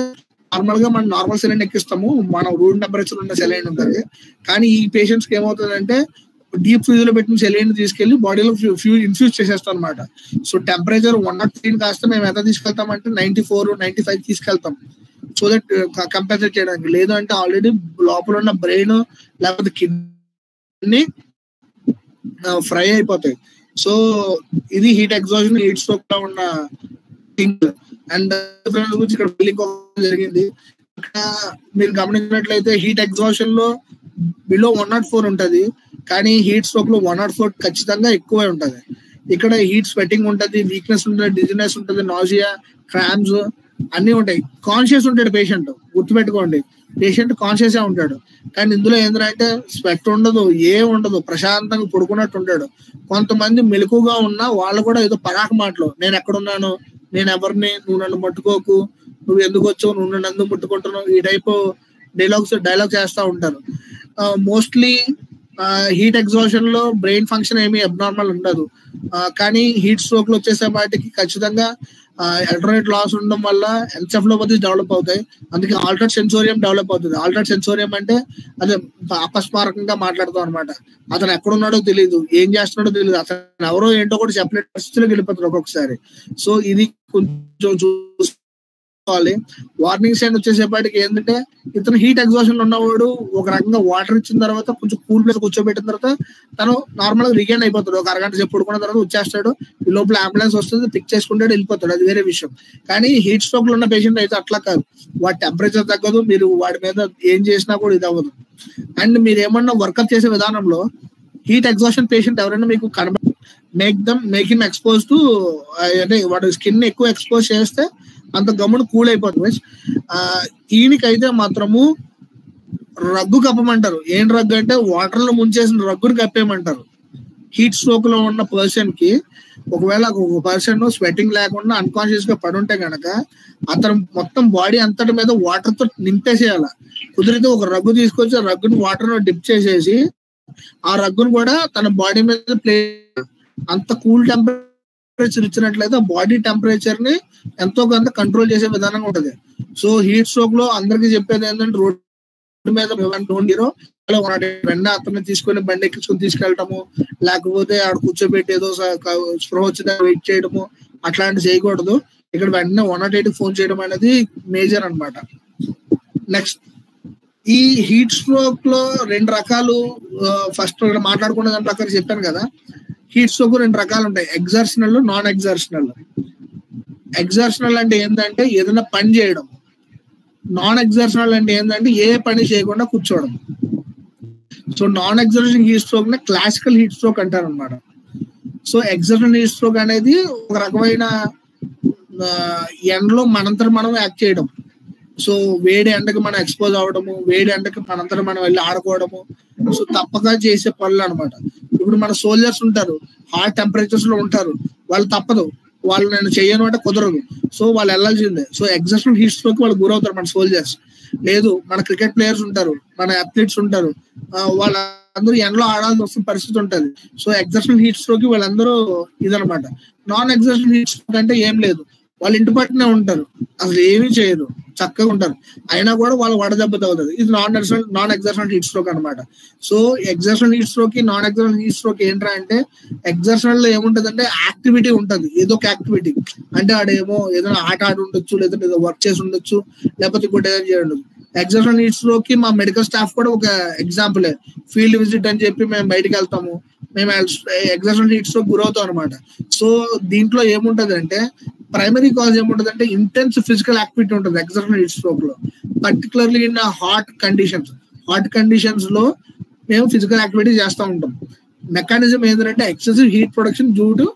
నార్మల్ గా మనం నార్మల్ సెలైన్ ఎక్కిస్తాము, మనం రూమ్ టెంపరేచర్ ఉన్న సెలైన్ ఉంటుంది. కానీ ఈ పేషెంట్స్ కి ఏమవుతుందంటే డీప్ ఫ్రీజ్ లో పెట్టిన సెలైన్ తీసుకెళ్లి బాడీలో ఇన్ఫ్యూజ్ చేసేస్తాం అనమాట. సో టెంపరేచర్ 103 కాస్త మేము ఎంత తీసుకెళ్తామంటే 94, 95 తీసుకెళ్తాం. సో దట్ కంపెన్సేట్ చేయడానికి. లేదు అంటే ఆల్రెడీ లోపల ఉన్న బ్రెయిన్ లేకపోతే కిడ్నీ ఫ్రై అయిపోతాయి. సో ఇది హీట్ ఎగ్జాషన్, హీట్ స్ట్రోక్ లో ఉన్న థింగ్. అండ్ గురించి ఇక్కడ బిల్లింగ్ జరిగింది. ఇక్కడ మీరు గమనించినట్లయితే హీట్ ఎగ్జాషన్ లో బిలో 104 ఉంటది, కానీ హీట్ స్ట్రోక్ లో 104 ఖచ్చితంగా ఎక్కువే ఉంటది. ఇక్కడ హీట్ స్వెట్టింగ్ ఉంటది, వీక్నెస్ ఉంటుంది, డిజినెస్ ఉంటుంది, నాజియా, క్రామ్స్ అన్ని ఉంటాయి. కాన్షియస్ ఉంటాడు పేషెంట్, గుర్తుపెట్టుకోండి, పేషెంట్ కాన్షియస్ ఉంటాడు. కానీ ఇందులో ఏంటంటే స్వెట్ ఉండదు, ఉండదు, ప్రశాంతంగా పడుకున్నట్టు ఉంటాడు. కొంతమంది మెలకుగా ఉన్నా వాళ్ళు కూడా ఏదో పరాక మాటలు, నేను ఎక్కడున్నాను, నేను ఎవరిని, నువ్వు నన్ను ముట్టుకోకు, నువ్వు ఎందుకు వచ్చావు, నువ్వు నన్ను ఎందుకు ముట్టుకుంటున్నావు, ఈ టైప్ డైలాగ్ చేస్తూ ఉంటారు. మోస్ట్లీ హీట్ ఎగ్జాషన్ లో బ్రెయిన్ ఫంక్షన్ ఏమి అబ్నార్మల్ ఉండదు. కానీ హీట్ స్ట్రోక్ లో వచ్చేసే వాటికి ఖచ్చితంగా ఎలక్ట్రోలైట్ లాస్ ఉండడం వల్ల ఎన్సెఫలోపతి డెవలప్ అవుతాయి. అందుకే ఆల్టర్డ్ సెన్సోరియం డెవలప్ అవుతుంది. ఆల్టర్డ్ సెన్సోరియం అంటే అదే అపస్మారకంగా మాట్లాడతాం అనమాట. అతను ఎక్కడున్నాడో తెలియదు, ఏం చేస్తున్నాడో తెలియదు, అతను ఎవరో ఏంటో కూడా చెప్పలేని పరిస్థితులకు వెళ్ళిపోతారు ఒక్కొక్కసారి. సో ఇది కొంచెం వార్నింగ్ సైన్ వచ్చేసేపాటికి ఏంటంటే ఇతను హీట్ ఎగ్జాషన్ లో ఉన్నవాడు ఒక రకంగా వాటర్ ఇచ్చిన తర్వాత కొంచెం కూల్ ప్లేస్ కూర్చోబెట్టిన తర్వాత తను నార్మల్ గా రిగైన్ అయిపోతాడు. ఒక అరగంట సేపు పడుకున్న తర్వాత వచ్చేస్తాడు, ఈ లోపల అంబులెన్స్ వస్తుంది, పిక్ చేసుకుంటాడు, వెళ్ళిపోతాడు, అది వేరే విషయం. కానీ హీట్ స్ట్రోక్ లో ఉన్న పేషెంట్ అయితే అట్లా కాదు, వాడి టెంపరేచర్ తగ్గదు, మీరు వాడి మీద ఏం చేసినా కూడా ఇది అవ్వదు. అండ్ మీరు ఏమన్నా వర్కప్ చేసే విధానంలో హీట్ ఎగ్జాషన్ పేషెంట్ ఎవరైనా మీకు మేక్ హిమ్ ఎక్స్పోజ్ టు, అంటే వాడు స్కిన్ ఎక్కువ ఎక్స్పోజ్ చేస్తే అంత గమ్మును కూల్ అయిపోతుంది. ఈయనకైతే మాత్రము రగ్గు కప్పమంటారు. ఏం రగ్గు అంటే వాటర్ లో ముంచేసిన రగ్గును కప్పేయమంటారు. హీట్ స్ట్రోక్ లో ఉన్న పర్సన్ కి ఒకవేళ ఒక పర్సన్ స్వెట్టింగ్ లేకుండా అన్కాన్షియస్ గా పడుంటే గనక అతను మొత్తం బాడీ అంతటి మీద వాటర్ తో నింపేసేయాల. కుదిరితే ఒక రగ్గు తీసుకొచ్చి ఆ రగ్గుని వాటర్ లో డిప్ చేసేసి ఆ రగ్గును కూడా తన బాడీ మీద ప్లే, అంత కూల్ టెంపరేచర్ ఇచ్చినట్లయితే బాడీ టెంపరేచర్ ని ఎంతో కొంత కంట్రోల్ చేసే విధానంగా ఉంటది. సో హీట్ స్ట్రోక్ లో అందరికి చెప్పేది ఏంటంటే రోడ్డు మీద వెంట అతన్ని తీసుకొని బండి ఎక్కించుకొని తీసుకెళ్ళటము, లేకపోతే ఆడ కూర్చోబెట్టి ఏదో స్ప్రో వచ్చి వెయిట్ చేయడము అట్లాంటివి చేయకూడదు. ఇక్కడ వెంటనే 108 ఫోన్ చేయడం అనేది మేజర్ అన్నమాట. నెక్స్ట్ ఈ హీట్ స్ట్రోక్ లో 2 రకాలు. ఫస్ట్ మాట్లాడుకున్న దాని ప్రకారం చెప్పాను కదా, హీట్ స్ట్రోక్ 2 రకాలు ఉంటాయి, ఎగ్జర్షనల్, నాన్ ఎగ్జర్షనల్. ఎగ్జర్షనల్ అంటే ఏంటంటే ఏదైనా పని చేయడం, నాన్ ఎగ్జర్షనల్ అంటే ఏంటంటే ఏ పని చేయకుండా కూర్చోవడం. So non exertion heat stroke ని క్లాసికల్ హీట్ స్ట్రోక్ అంటారు అనమాట. సో ఎగ్జర్షన్ హీట్ స్ట్రోక్ అనేది ఒక రకమైన ఎండలో మనంతట మనం యాక్ట్ చేయడం. సో వేడి ఎండకి మనం ఎక్స్పోజ్ అవ్వడము, వేడి ఎండకి మనంతట మనం వెళ్ళి ఆడుకోవడము, సో తప్పక చేసే పనులు అనమాట. ఇప్పుడు మన సోల్జర్స్ ఉంటారు, హాట్ టెంపరేచర్స్ లో ఉంటారు, వాళ్ళు తప్పదు, వాళ్ళు నేను చేయను అంటే కుదరదు, సో వాళ్ళు వెళ్ళాల్సిందే. సో ఎగ్జర్షన్ హీట్ స్ట్రోక్ వాళ్ళు గురవుతారు మన సోల్జర్స్. లేదు మన క్రికెట్ ప్లేయర్స్ ఉంటారు, మన అథ్లీట్స్ ఉంటారు, వాళ్ళందరూ ఎండలో ఆడాల్సి వస్తున్న పరిస్థితి ఉంటుంది. సో ఎగ్జర్షన్ హీట్ స్ట్రోక్ వాళ్ళందరూ ఇదనమాట. నాన్ ఎగ్జర్షన్ హీట్ స్ట్రోక్ అంటే ఏం లేదు, వాళ్ళు ఇంటి పట్టునే ఉంటారు, అసలు ఏమీ చేయరు, చక్కగా ఉంటారు, అయినా కూడా వాళ్ళు వడదెబ్బ తగ్గుతుంది. ఇది నాన్ ఎగ్జర్షన్ హీట్ స్ట్రోక్ అనమాట. సో ఎగ్జర్షన్ హీట్ స్ట్రోక్ కి నాన్ ఎగ్జర్షన్ హీట్ స్ట్రోక్ ఏంట్రా అంటే, ఎగ్జర్షన్ లో ఏముంటది అంటే యాక్టివిటీ ఉంటది, ఏదో ఒక యాక్టివిటీ, అంటే ఆడేమో ఏదైనా ఆట ఆడి ఉండొచ్చు, లేదంటే ఏదో వర్క్ చేసి ఉండొచ్చు, లేకపోతే ఇంకోటి ఏదైనా చేయడం. ఎగ్జర్షన్ హీట్ స్ట్రోక్ కి మా మెడికల్ స్టాఫ్ కూడా ఒక ఎగ్జాంపుల్, ఫీల్డ్ విజిట్ అని చెప్పి మేము బయటకు వెళ్తాము, మేము ఎగ్జర్షన్ హీట్ స్ట్రోక్ గురవుతాం అనమాట. సో దీంట్లో ఏముంటది అంటే ప్రైమరీ కాజ్ ఏముంటది అంటే ఇంటెన్స్ ఫిజికల్ యాక్టివిటీ ఉంటుంది ఎగ్జర్షన్ హీట్ స్ట్రోక్ లో, పర్టికులర్లీ ఇన్ హాట్ కండిషన్స్ లో మేము ఫిజికల్ యాక్టివిటీ చేస్తూ ఉంటాం. మెకానిజం ఏంటంటే excessive heat production due to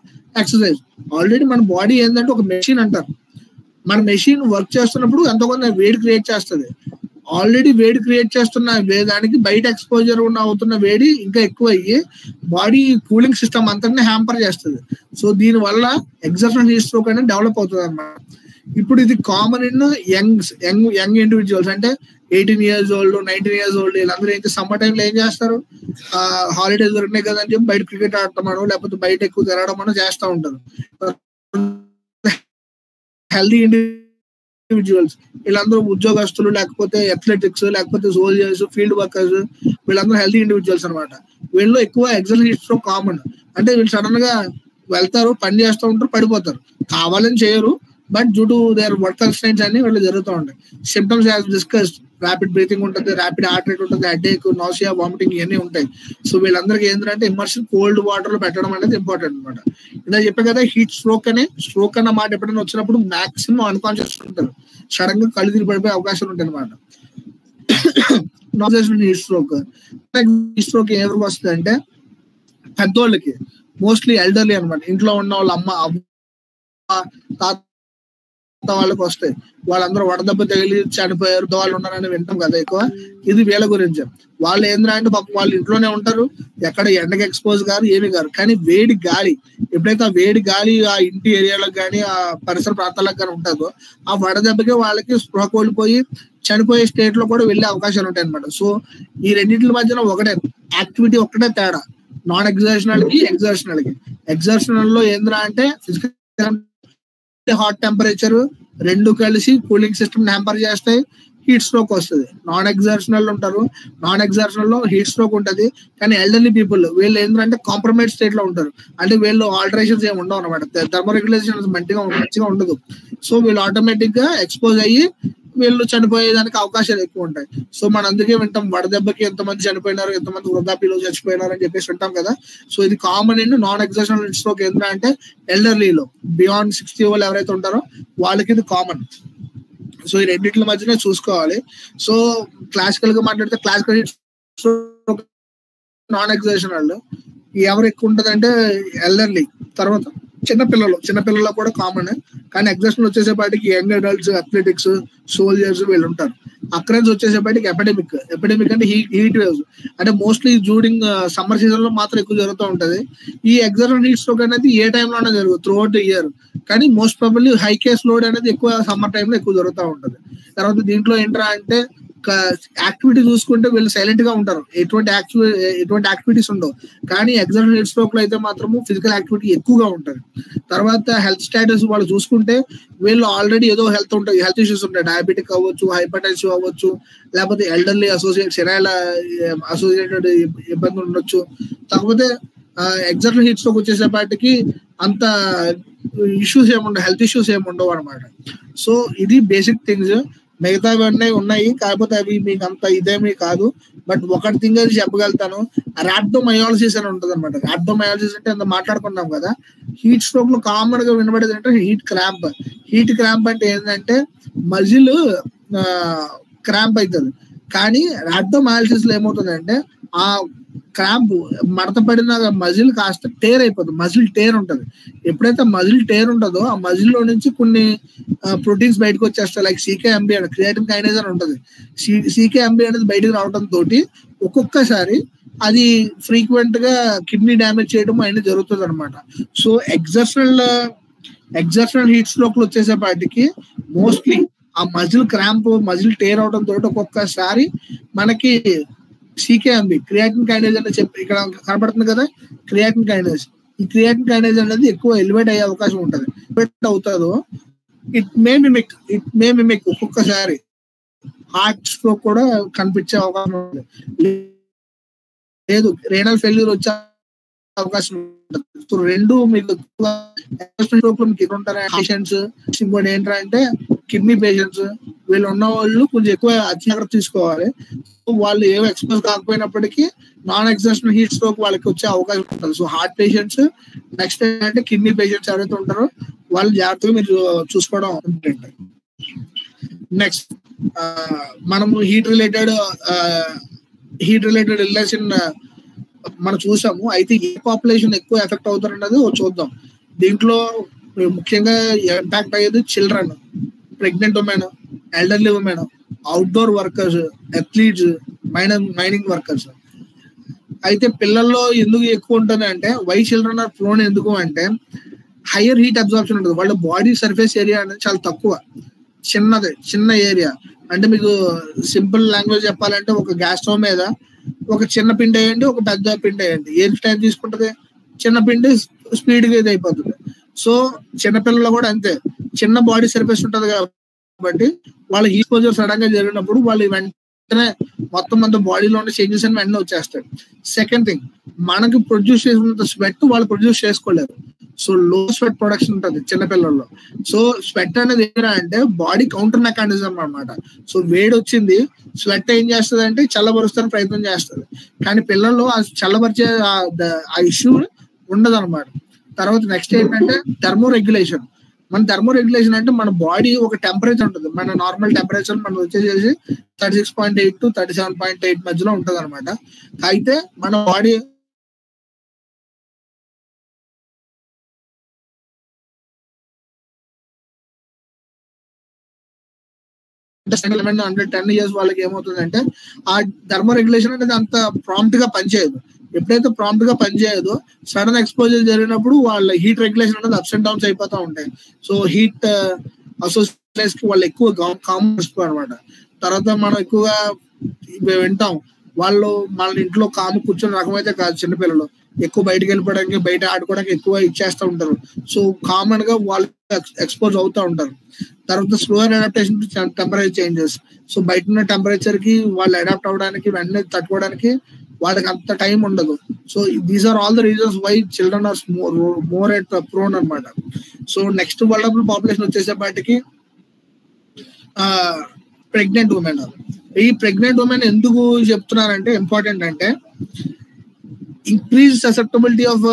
exercise. Already మన బాడీ ఏంటంటే ఒక మెషిన్ అంటారు. మన మెషిన్ వర్క్ చేస్తున్నప్పుడు ఎంతో కొంత వేడి క్రియేట్ చేస్తుంది. ఆల్రెడీ వేడి క్రియేట్ చేస్తున్న దానికి బయట ఎక్స్పోజర్ అవుతున్న వేడి ఇంకా ఎక్కువ అయ్యి బాడీ కూలింగ్ సిస్టమ్ అంతటిని హ్యాంపర్ చేస్తుంది. సో దీని వల్ల ఎగ్జర్షన్ హీట్ స్ట్రోక్ అనేది డెవలప్ అవుతుంది అన్నమాట. ఇప్పుడు ఇది కామన్ ఇన్ యంగ్ ఇండివిజువల్స్, అంటే 18 years old 19 years old వీళ్ళందరూ ఏంటి సమ్మర్ టైంలో ఏం చేస్తారు, హాలిడేస్ దొరికినాయి కదా అని చెప్పి బయట క్రికెట్ ఆడటమనో లేకపోతే బయట ఎక్కువ తిరగడమనో చేస్తూ ఉంటారు. హెల్దీ ఇండివిజువల్స్ వీళ్ళందరూ ఉద్యోగస్తులు లేకపోతే అథ్లెటిక్స్ లేకపోతే సోల్జర్స్ ఫీల్డ్ వర్కర్స్ వీళ్ళందరూ హెల్దీ ఇండివిజువల్స్ అనమాట. వీళ్ళు ఎక్కువ ఎగ్జర్షన్ హీట్ స్ట్రోక్ కామన్. అంటే వీళ్ళు సడన్ గా వెళ్తారు, పని చేస్తూ ఉంటారు, పడిపోతారు, కావాలని చేయరు, but due to their work constraints అన్ని వీళ్ళు జరుగుతూ ఉంటాయి. Symptoms as discussed, rapid breathing ఉంటుంది, ర్యాపిడ్ హార్ట్ రేట్ ఉంటుంది, హెడేక్, నాసియా, వామిటింగ్ ఇవన్నీ ఉంటాయి. సో వీళ్ళందరికీ ఏంటంటే ఇమర్షన్ కోల్డ్ వాటర్ లో పెట్టడం అనేది ఇంపార్టెంట్ అనమాట. ఇలా చెప్పే కదా హీట్ స్ట్రోక్ అన్న మాట ఎప్పుడైనా వచ్చినప్పుడు మాక్సిమం అన్కాన్షియస్ ఉంటారు, సడన్ గా కళ్ళు తిరిగి పడిపోయే అవకాశాలు ఉంటాయి అనమాట. హీట్ స్ట్రోక్ ఎవరికి వస్తుంది అంటే పెద్దోళ్ళకి, మోస్ట్లీ ఎల్డర్లీ అనమాట. ఇంట్లో ఉన్న వాళ్ళ అమ్మ తాత వాళ్ళకి వస్తాయి. వాళ్ళందరూ వడదెబ్బ తగిలి చనిపోయారు, వాళ్ళు ఉన్నారని వింటాం కదా ఎక్కువ. ఇది వీళ్ళ గురించి. వాళ్ళు ఏంటంటే పాపం వాళ్ళు ఇంట్లోనే ఉంటారు, ఎక్కడ ఎండకి ఎక్స్పోజ్ కాదు, ఏమి కాదు. కానీ వేడి గాలి ఎప్పుడైతే ఆ వేడి గాలి ఆ ఇంటి ఏరియాలకు కానీ ఆ పరిసర ప్రాంతాలకు కానీ ఉంటుందో ఆ వడదెబ్బకి వాళ్ళకి స్పృహ కోల్పోయి చనిపోయే స్టేట్ లో కూడా వెళ్ళే అవకాశాలు ఉంటాయి అనమాట. సో ఈ రెండింటి మధ్యన ఒకటే యాక్టివిటీ ఒక్కటే తేడా, నాన్ ఎగ్జర్షనల్ కి ఎగ్జర్షనల్ కి. ఎగ్జర్షనల్ లో ఏంద్రా అంటే ఫిజికల్ హాట్ టెంపరేచర్ రెండు కలిసి కూలింగ్ సిస్టమ్ హ్యాంపర్ చేస్తాయి, హీట్ స్ట్రోక్ వస్తుంది. నాన్ ఎగ్జర్షనల్ ఉంటారు, నాన్ ఎగ్జర్షనల్ లో హీట్ స్ట్రోక్ ఉంటుంది. కానీ ఎల్డర్లీ పీపుల్ వీళ్ళు ఏంటంటే కాంప్రమైజ్ స్టేట్ లో ఉంటారు, అంటే వీళ్ళు ఆల్టరేషన్స్ ఏమి ఉండవు అనమాట, థర్మోరెగ్యులేషన్ మంచిగా ఉండదు. సో వీళ్ళు ఆటోమేటిక్ గా ఎక్స్పోజ్ అయ్యి వీళ్ళు చనిపోయేదానికి అవకాశాలు ఎక్కువ ఉంటాయి. సో మనం అందుకే వింటాం వడదెబ్బకి ఎంతమంది చనిపోయినారు, ఎంతమంది వృద్ధాప్యులు చచ్చిపోయినారు అని చెప్పేసి వింటాం కదా. సో ఇది కామన్ అండ్ నాన్ ఎగ్జర్షనల్ స్ట్రోక్ ఏంటంటే ఎల్డర్లీలో బియాండ్ 60 వాళ్ళు ఎవరైతే ఉంటారో వాళ్ళకి ఇది కామన్. సో ఈ రెండింటి మధ్యనే చూసుకోవాలి. సో క్లాసికల్ గా మాట్లాడితే క్లాసికల్ స్ట్రోక్ నాన్ ఎగ్జర్షనల్ ఎవరు ఎక్కువ ఉంటుంది అంటే ఎల్డర్లీ, తర్వాత చిన్నపిల్లల్లో కూడా కామన్. కానీ ఎగ్జర్షన్ వచ్చేసేపాటికి యంగ్ అడల్ట్స్, అథ్లెటిక్స్, సోల్జర్స్ వీళ్ళు ఉంటారు. అక్రెన్స్ వచ్చేసేపాటికి ఎపిడెమిక్ అంటే హీట్ వేవ్స్, అంటే మోస్ట్లీ డ్యూరింగ్ సమ్మర్ సీజన్ లో మాత్రం ఎక్కువ జరుగుతూ ఉంటది. ఈ ఎగ్జర్షన్ హీట్ స్ట్రోక్ అనేది ఏ టైంలోనే జరుగుతుంది త్రూ అవుట్ ఇయర్, కానీ most probably high case load అనేది ఎక్కువ సమ్మర్ టైంలో ఎక్కువ జరుగుతూ ఉంటది. తర్వాత దీంట్లో ఏంట్రా అంటే యాక్టివిటీ చూసుకుంటే వీళ్ళు సైలెంట్ గా ఉంటారు, ఎటువంటి యాక్టివిటీస్ ఉండవు. కానీ ఎగ్జర్షన్ హీట్ స్ట్రోక్ లో అయితే మాత్రము ఫిజికల్ యాక్టివిటీ ఎక్కువగా ఉంటుంది. తర్వాత హెల్త్ స్టేటస్ వాళ్ళు చూసుకుంటే వీళ్ళు ఆల్రెడీ ఏదో హెల్త్ ఇష్యూస్ ఉంటాయి, డయాబెటిక్ అవ్వచ్చు, హైపర్ టెన్సివ్ అవ్వచ్చు, లేకపోతే ఎల్డర్లీ అసోసియేటెడ్ ఇబ్బందులు ఉండొచ్చు. కాకపోతే ఎగ్జర్షన్ హీట్ స్ట్రోక్ వచ్చేసేపాటికి అంత ఇష్యూస్ ఏముండవు, హెల్త్ ఇష్యూస్ ఏముండవు అనమాట. సో ఇది బేసిక్ థింగ్స్. మిగతావన్నీ ఉన్నాయి, కాకపోతే అవి మీకు అంత ఇదేమీ కాదు. బట్ ఒకటి థింగ్ అది చెప్పగలుగుతాను, ర్యాప్డోమయాలసిస్ అని ఉంటుంది అనమాట. ర్యాప్డోమయాలసిస్ అంటే అంత మాట్లాడుకున్నాం కదా. హీట్ స్ట్రోక్ లో కామన్ గా వినబడేది అంటే హీట్ క్రాంప్ అంటే ఏంటంటే మజిల్ క్రాంప్ అవుతుంది. కానీ ర్యాప్డోమయాలసిస్ లో ఏమవుతుందంటే ఆ క్రాంప్ మడత పడిన మజిల్ కాస్త టేర్ అయిపోతుంది, మజిల్ టేర్ ఉంటుంది. ఎప్పుడైతే మజిల్ టేర్ ఉంటుందో ఆ మజిల్ లో నుంచి కొన్ని ప్రోటీన్స్ బయటకు వచ్చేస్తాయి, లైక్ CKMB అని, క్రియాటిన్ కైనేజ్ అని ఉంటుంది. CKMB అనేది బయటకు రావడం తోటి ఒక్కొక్కసారి అది ఫ్రీక్వెంట్ గా కిడ్నీ డ్యామేజ్ చేయడం అనేది జరుగుతుంది అనమాట. సో ఎగ్జర్షనల్ హీట్ స్ట్రోక్ వచ్చేసేపాటికి మోస్ట్లీ ఆ మజిల్ క్రాంప్, మజిల్ టేర్ అవడం తోటి ఒక్కొక్కసారి మనకి CKMB క్రియాటిన్ కైనేజ్ అని చెప్పి ఇక్కడ కనబడుతుంది కదా, క్రియాటిన్ కైనేజ్. ఈ క్రియాటిన్ కైనేజ్ అనేది ఎక్కువ ఎలివేట్ అయ్యే అవకాశం ఉంటుంది. ఎలివేట్ అవుతుందో ఇట్ మే మిమిక్ ఒక్కొక్కసారి హార్ట్ స్ట్రోక్ కూడా కనిపించే అవకాశం ఉంటుంది, లేదు రేనల్ ఫెయిల్యూర్ వచ్చే అవకాశం ఉంటుంది. సో రెండు మీకు స్ట్రోక్ లో మీకు ఎక్కువ ఉంటారు పేషెంట్స్. ఇంకోటి ఏంటంటే కిడ్నీ పేషెంట్స్, వీళ్ళు ఉన్న వాళ్ళు కొంచెం ఎక్కువ జాగ్రత్త తీసుకోవాలి. వాళ్ళు ఏవో ఎక్స్పోజ్ కాకపోయినప్పటికీ నాన్ ఎగ్జర్షనల్ హీట్ స్ట్రోక్ వాళ్ళకి వచ్చే అవకాశం ఉంటుంది. సో హార్ట్ పేషెంట్స్, నెక్స్ట్ ఏంటంటే కిడ్నీ పేషెంట్స్ ఎవరైతే ఉంటారో వాళ్ళు జాగ్రత్తగా మీరు చూసుకోవడం ఉంటుంది. నెక్స్ట్ మనము హీట్ రిలేటెడ్ ఇల్నెస్ ఇన్ మనం చూసాము. అయితే ఏ పాపులేషన్ ఎక్కువ ఎఫెక్ట్ అవుతారన్నది చూద్దాం. దీంట్లో ముఖ్యంగా ఇంపాక్ట్ అయ్యేది children, pregnant women, elderly women, outdoor workers, athletes, mining workers. అయితే పిల్లల్లో ఎందుకు ఎక్కువ ఉంటుంది అంటే వై చిల్డ్రన్ ఆర్ ప్రోన్ ఎందుకు అంటే హైయర్ హీట్ అబ్జార్ప్షన్ ఉంటుంది. వాళ్ళ బాడీ సర్ఫేస్ ఏరియా అనేది చాలా తక్కువ, చిన్న ఏరియా. అంటే మీకు సింపుల్ లాంగ్వేజ్ చెప్పాలంటే ఒక గ్యాస్ స్టవ్ మీద ఒక చిన్న పిండి వేయండి, ఒక పెద్ద పిండి వేయండి, ఏం టైం తీసుకుంటుంది? చిన్న పిండి స్పీడ్గా ఇది అయిపోతుంది. సో చిన్నపిల్లలు కూడా అంతే, చిన్న బాడీ సర్ఫేస్ ఉంటుంది కాబట్టి వాళ్ళ హీట్ ఎక్స్పోజర్ సడన్ గా జరిగినప్పుడు వాళ్ళు వెంటనే మొత్తం అంత బాడీలో ఉన్న చేంజెస్ అని వెంటనే వచ్చేస్తాయి. సెకండ్ థింగ్, మనకి ప్రొడ్యూస్ చేసినంత స్వెట్ వాళ్ళు ప్రొడ్యూస్ చేసుకోలేరు. సో లో స్వెట్ ప్రొడక్షన్ ఉంటుంది చిన్నపిల్లల్లో. సో స్వెట్ అనేది ఏంటంటే అంటే బాడీ కౌంటర్ మెకానిజం అన్నమాట. సో వేడి వచ్చింది, స్వెట్ ఏం చేస్తుంది అంటే చల్లబరుస్తానికి ప్రయత్నం చేస్తుంది. కానీ పిల్లల్లో ఆ చల్లబరిచే ఆ ఇష్యూ ఉండదు అనమాట. తర్వాత నెక్స్ట్ ఏంటంటే థర్మో రెగ్యులేషన్. మన థర్మో రెగ్యులేషన్ అంటే మన బాడీ ఒక టెంపరేచర్ ఉంటుంది. మన నార్మల్ టెంపరేచర్ మనం వచ్చేసి 36.8 to 37.8 మధ్యలో ఉంటుంది అనమాట. అయితే మన బాడీ అండర్ 10 years వాళ్ళకి ఏమవుతుందంటే ఆ థర్మో రెగ్యులేషన్ అనేది అంత ప్రాంప్ట్ గా పనిచేయదు. ఎప్పుడైతే ప్రాంప్ట్ గా పనిచేయదో సడన్ ఎక్స్పోజర్ జరిగినప్పుడు వాళ్ళ హీట్ రెగ్యులేషన్ అనేది అప్స్ అండ్ డౌన్స్ అయిపోతూ ఉంటాయి. సో హీట్ అసోసియేట్స్ కి వాళ్ళు ఎక్కువ కామన్ అనమాట. తర్వాత మనం ఎక్కువగా వింటాం వాళ్ళు మన ఇంట్లో కాము కూర్చొని రకమైతే కాదు. చిన్నపిల్లలు ఎక్కువ బయటకు వెళ్ళిపోవడానికి, బయట ఆడుకోవడానికి ఎక్కువ ఇచ్చేస్తూ ఉంటారు. సో కామన్ గా వాళ్ళు ఎక్స్పోజ్ అవుతూ ఉంటారు. తర్వాత slower adaptation to temperature changes. So బయట ఉన్న టెంపరేచర్ కి వాళ్ళు అడాప్ట్ అవ్వడానికి, వెంటనే తట్టుకోవడానికి వాళ్ళకి అంత టైం ఉండదు. So these are all the reasons why children are more at prone అనమాట. సో నెక్స్ట్ వల్నరబుల్ పాపులేషన్ వచ్చేసేపాటికి ప్రెగ్నెంట్ ఉమెన్. ఈ ప్రెగ్నెంట్ ఉమెన్ ఎందుకు చెప్తున్నారంటే ఇంపార్టెంట్ అంటే increase susceptibility of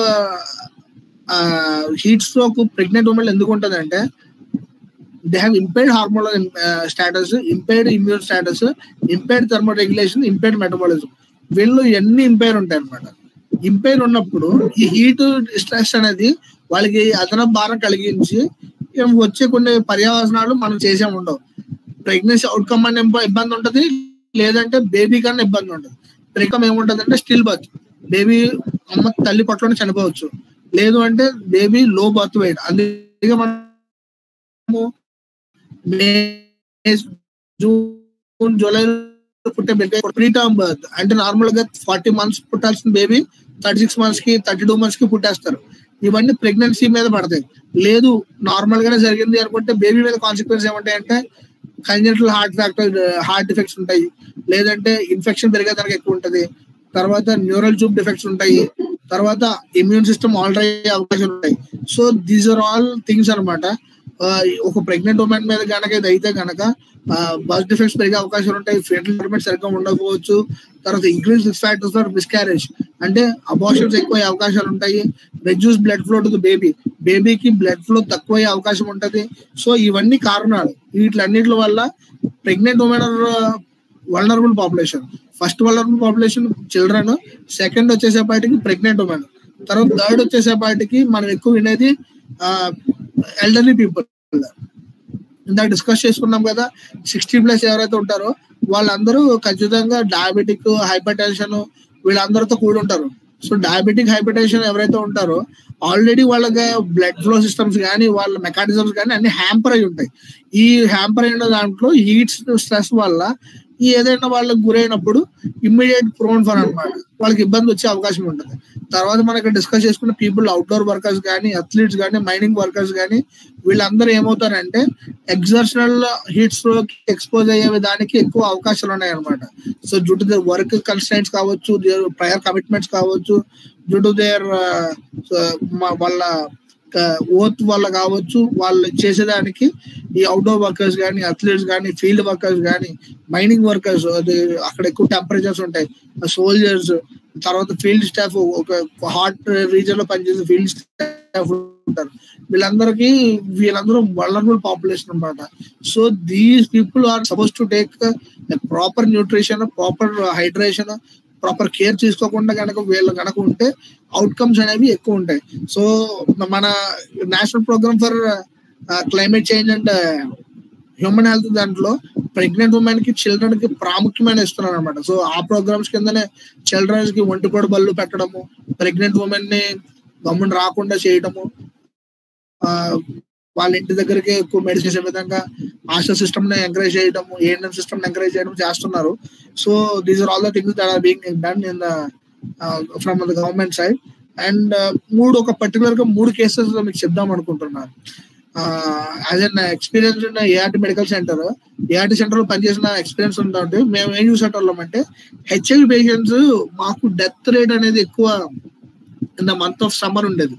heat stroke pregnant women ఎందుకు ఉంటుంది అంటే they have impaired hormonal status, impaired immune status, impaired thermoregulation, impaired metabolism. వీళ్ళు ఎన్ని ఇంపైర్ ఉంటాయి అనమాట. ఇంపైర్ ఉన్నప్పుడు ఈ హీట్ స్ట్రెస్ అనేది వాళ్ళకి అదనపు భారం కలిగించి వచ్చే కొన్ని పర్యావసనాలు మనం చేసే ఉండవు. ప్రెగ్నెన్సీ అవుట్కమ్ అనే ఇబ్బంది ఉంటుంది, లేదంటే బేబీ కన్నా ఇబ్బంది ఉంటుంది. ప్రెగ్నెన్సీ ఏముంటుంది అంటే స్టిల్ బర్త్, బేబీ అమ్మ తల్లి పట్లోనే చనిపోవచ్చు. లేదు అంటే బేబీ లో బర్త్ వెయిట్. అందుకే మనము మే, జూన్, జూలై పుట్టే బేబీ ప్రీ టర్మ్ బర్త్ అంటే నార్మల్ గా 40 months పుట్టాల్సిన బేబీ 36 months కి 32 months కి పుట్టేస్తారు. ఇవన్నీ ప్రెగ్నెన్సీ మీద పడతాయి. లేదు నార్మల్ గానే జరిగింది అనుకుంటే బేబీ మీద కాన్సిక్వెన్స్ ఏమంటాయి అంటే కంజెంటల్ హార్ట్ డిఫెక్ట్స్ ఉంటాయి, లేదంటే ఇన్ఫెక్షన్ పెరిగేదానికి ఎక్కువ ఉంటది, తర్వాత న్యూరల్ ట్యూబ్ డిఫెక్ట్స్ ఉంటాయి, తర్వాత ఇమ్యూన్ సిస్టమ్ ఆల్రెడీ అయ్యే అవకాశాలు ఉంటాయి. So these are all things అనమాట. ఒక ప్రెగ్నెంట్ ఉమెన్ మీద కనుక ఇది అయితే కనుక బర్త్ డిఫెక్ట్స్ పెరిగే అవకాశాలు ఉంటాయి, ఫెటల్ డెవలప్మెంట్ సరిగ్గా ఉండకపోవచ్చు, తర్వాత increase risk factors for miscarriage అంటే అబార్షన్స్ ఎక్కువ అయ్యే అవకాశాలు ఉంటాయి, reduce blood flow to the బేబీకి బ్లడ్ ఫ్లో తక్కువ అయ్యే అవకాశం ఉంటది. సో ఇవన్నీ కారణాలు. వీటిలన్నిటి వల్ల pregnant women vulnerable population. First vulnerable population children, second వచ్చేసేపాటికి ప్రెగ్నెంట్ ఉమెన్, తర్వాత థర్డ్ వచ్చేసేపాటికి మనం ఎక్కువ వినేది ఎల్డర్లీ పీపుల్. ఇందాక డిస్కస్ చేసుకున్నాం కదా, 60+ ఎవరైతే ఉంటారో వాళ్ళందరూ ఖచ్చితంగా డయాబెటిక్, హైపర్ టెన్షన్ వీళ్ళందరితో కూడి ఉంటారు. సో డయాబెటిక్, హైపర్ టెన్షన్ ఎవరైతే ఉంటారో ఆల్రెడీ వాళ్ళకి బ్లడ్ ఫ్లో సిస్టమ్స్ కానీ వాళ్ళ మెకానిజమ్స్ కానీ అన్ని హ్యాంపర్ అయి ఉంటాయి. ఈ హ్యాంపర్ అయిన దాంట్లో హీట్ స్ట్రెస్ వల్ల ఏదైనా వాళ్ళకి గురైనప్పుడు ఇమ్మీడియట్ ప్రోన్ ఫర్ అనమాట, వాళ్ళకి ఇబ్బంది వచ్చే అవకాశం ఉంటుంది. తర్వాత మనకి డిస్కస్ చేసుకున్న పీపుల్, అవుట్డోర్ వర్కర్స్ కానీ, అథ్లీట్స్ కానీ, మైనింగ్ వర్కర్స్ కానీ వీళ్ళందరూ ఏమవుతారంటే ఎగ్జర్షనల్ హీట్ స్ట్రోక్ ఎక్స్పోజ్ అయ్యే దానికి ఎక్కువ అవకాశాలు ఉన్నాయి అనమాట. So due to their work constraints కావచ్చు, దేర్ ప్రయర్ కమిట్మెంట్స్ కావచ్చు, డ్యూ టు దేర్ వాళ్ళ ఓత్ వల్ల కావచ్చు, వాళ్ళు చేసేదానికి ఈ అవుట్డోర్ వర్కర్స్ కానీ, అథ్లీట్స్ కానీ, ఫీల్డ్ వర్కర్స్ కానీ, మైనింగ్ వర్కర్స్ అక్కడ ఎక్కువ టెంపరేచర్స్ ఉంటాయి, సోల్జర్స్, తర్వాత ఫీల్డ్ స్టాఫ్, ఒక హాట్ రీజన్ లో పనిచేసే ఫీల్డ్ స్టాఫ్ ఉంటారు. వీళ్ళందరూ వల్నరబుల్ పాపులేషన్ అనమాట. So these people are suppose to take proper nutrition, proper hydration, proper care తీసుకోకుండా కనుక వీళ్ళు కనుక ఉంటే అవుట్కమ్స్ అనేవి ఎక్కువ ఉంటాయి. సో మన national programme for climate change and human health దాంట్లో ప్రెగ్నెంట్ ఉమెన్ కి చిల్డ్రన్ కి ప్రాముఖ్యమైన ఇస్తున్నారు అనమాట. సో ఆ ప్రోగ్రామ్స్ కిందనే చిల్డ్రన్స్ కి ఒంటిపొడి బళ్ళు పెట్టడము, ప్రెగ్నెంట్ ఉమెన్ ని గమ్మున రాకుండా చేయడము, వాళ్ళ ఇంటి దగ్గరికి ఎక్కువ మెడిసిన్స్ విధంగా ఆశా సిస్టమ్ ని ఎంకరేజ్ చేయడము, ఏఎన్ఎం సిస్టమ్ ని ఎంకరేజ్ చేయడం చేస్తున్నారు. So these are all the things that are being done in the from the government side. And ఒక పర్టికులర్ గా 3 కేసెస్ మీకు చెప్దాం అనుకుంటున్నాను. యాజ్ అన్ ఎక్స్పీరియన్స్ ఉన్న ART medical centre, ART centre లో పనిచేసిన ఎక్స్పీరియన్స్ ఉందంటే మేము ఏం చూసేటోళ్ళం అంటే హెచ్ఐవి పేషెంట్స్ మాకు డెత్ రేట్ అనేది ఎక్కువ in the month of summer ఉండేది.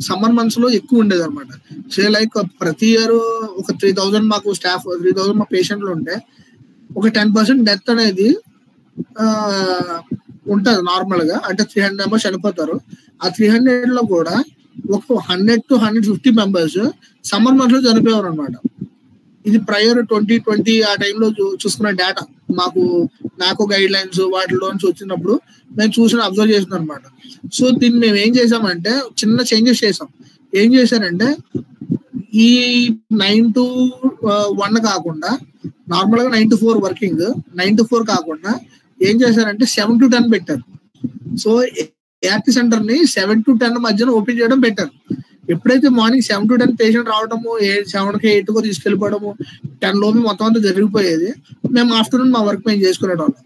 సమ్మర్ మంత్స్ లో ఎక్కువ ఉండేది అనమాట. సో లైక్ ప్రతి ఇయర్ ఒక 3000 మాకు స్టాఫ్ 3000 మా పేషెంట్లు ఉంటే ఒక 10% డెత్ అనేది ఉంటది నార్మల్ గా. అంటే 300 మెంబర్స్ చనిపోతారు. ఆ 300 లో కూడా ఒక 100 to 150 మెంబర్స్ సమ్మర్ మంత్స్ లో చనిపోయారు అనమాట. ఇది ప్రయర్ 2020 ఆ టైంలో చూసుకున్న డేటా నాకు గైడ్ లైన్స్ వాటిలోంచి వచ్చినప్పుడు మేము చూసిన అబ్జర్వ్ చేసిన అనమాట. సో దీన్ని మేము ఏం చేసామంటే చిన్న చేంజెస్ చేసాం. ఏం చేశారంటే ఈ 9 to 1 కాకుండా నార్మల్ గా 9 to 4 వర్కింగ్, 9 to 4 కాకుండా ఏం చేశారంటే 7 to 10 పెట్టారు. సో ఏఆర్టీ సెంటర్ ని 7 to 10 మధ్యన ఓపెన్ చేయడం పెట్టారు. ఎప్పుడైతే మార్నింగ్ 7 to 10 పేషెంట్ రావడము, 7కి 8కి తీసుకెళ్ళిపోవడము, 10 లోపు మొత్తం అంతా జరిగిపోయేది. మేము ఆఫ్టర్నూన్ మా వర్క్ మేము చేసుకునేటోళ్ళం.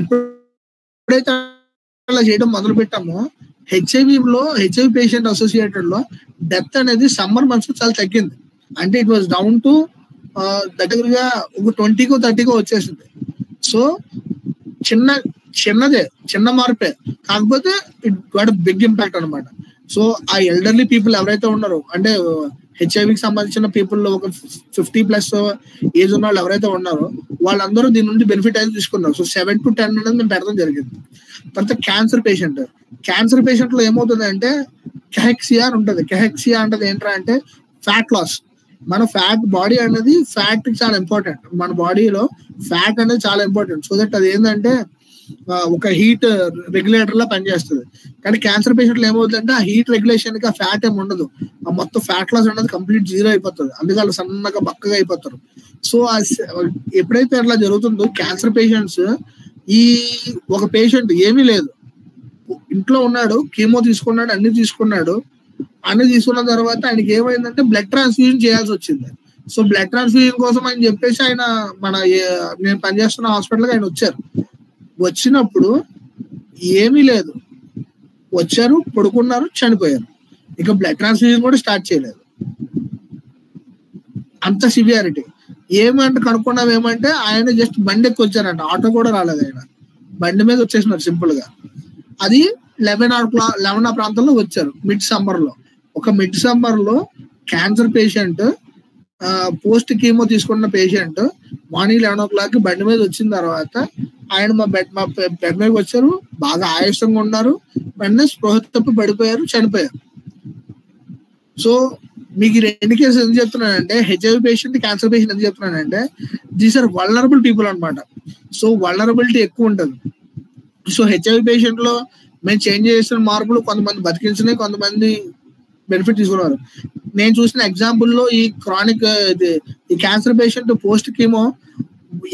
ఎప్పుడైతే అలా చేయడం మొదలు పెట్టామో హెచ్ఐవి పేషెంట్ అసోసియేటెడ్ లో డెత్ అనేది సమ్మర్ మంత్స్ చాలా తగ్గింది. అంటే ఇట్ వాజ్ డౌన్ టు దగ్గరగా ఒక 20కో 30కో వచ్చేసింది. సో చిన్న మార్పే, కాకపోతే ఇట్ గాట్ బిగ్ ఇంపాక్ట్ అనమాట. సో ఆ ఎల్డర్లీ పీపుల్ ఎవరైతే ఉన్నారో, అంటే హెచ్ఐవికి సంబంధించిన పీపుల్ ఒక 50+ ఏజ్ ఉన్న వాళ్ళు ఎవరైతే ఉన్నారో వాళ్ళందరూ దీని నుండి బెనిఫిట్ అయితే తీసుకున్నారు. సో 7 to 10 అనేది మేము పెడతాం జరిగింది. తర్వాత క్యాన్సర్ పేషెంట్ లో ఏమవుతుంది అంటే కెహెక్సియా అని ఉంటుంది. కెహెక్సియా అంటే ఏంట్రా అంటే ఫ్యాట్ లాస్. మన బాడీ అనేది ఫ్యాట్ చాలా ఇంపార్టెంట్. మన బాడీలో ఫ్యాట్ అనేది చాలా ఇంపార్టెంట్. సో దట్ అది ఏంటంటే ఒక హీట్ రెగ్యులేటర్ లా పనిచేస్తుంది. కానీ క్యాన్సర్ పేషెంట్లు ఏమవుతుందంటే ఆ హీట్ రెగ్యులేషన్ కి ఆ ఫ్యాట్ ఏమి ఉండదు. ఆ మొత్తం ఫ్యాట్ లాస్ అనేది కంప్లీట్ 0 అయిపోతుంది. అందుకే వాళ్ళు సన్నగా బక్కగా అయిపోతారు. సో ఎప్పుడైతే అట్లా జరుగుతుందో క్యాన్సర్ పేషెంట్స్, ఈ ఒక పేషెంట్ ఏమీ లేదు, ఇంట్లో ఉన్నాడు, కీమో తీసుకున్నాడు, అన్ని తీసుకున్న తర్వాత ఆయనకి ఏమైందంటే బ్లడ్ ట్రాన్స్ఫ్యూజన్ చేయాల్సి వచ్చింది. సో బ్లడ్ ట్రాన్స్ఫ్యూజన్ కోసం అని చెప్పేసి ఆయన నేను పనిచేస్తున్న హాస్పిటల్కి ఆయన వచ్చారు. వచ్చినప్పుడు ఏమీ లేదు, వచ్చారు, పడుకున్నారు, చనిపోయారు. ఇక బ్లడ్ ట్రాన్స్ఫ్యూజన్ కూడా స్టార్ట్ చేయలేదు. అంత సివియారిటీ. కనుక్కున్నాం ఏమంటే ఆయన జస్ట్ బండి ఎక్కి వచ్చారంట, ఆటో కూడా రాలేదు, ఆయన బండి మీద వచ్చేసినారు సింపుల్ గా. అది 11 ఆ ప్రాంతంలో వచ్చారు మిడ్ సమ్మర్ లో క్యాన్సర్ పేషెంట్, పోస్ట్ కీమో తీసుకున్న పేషెంట్ మార్నింగ్ 11 o'clock బండి మీద వచ్చిన తర్వాత ఆయన మా బెడ్ మీద వచ్చారు, బాగా ఆయాసంగా ఉన్నారు, వెంటనే స్పృహ తప్పి పడిపోయారు, చనిపోయారు. సో మీకు 2 కేసులు ఎందుకు చెప్తున్నానంటే, హెచ్ఐవి పేషెంట్, క్యాన్సర్ పేషెంట్ ఎందుకు చెప్తున్నానంటే దీస్ ఆర్ వల్నరబుల్ పీపుల్ అనమాట. సో వల్నరబిలిటీ ఎక్కువ ఉంటుంది. సో హెచ్ఐవి పేషెంట్ లో మేము చేంజ్ చేసిన మార్పులు కొంతమంది బతికించినాయి, కొంతమంది బెనిఫిట్ తీసుకున్నారు. నేను చూసిన ఎగ్జాంపుల్లో ఈ ఈ క్యాన్సర్ పేషెంట్ పోస్ట్ కీమో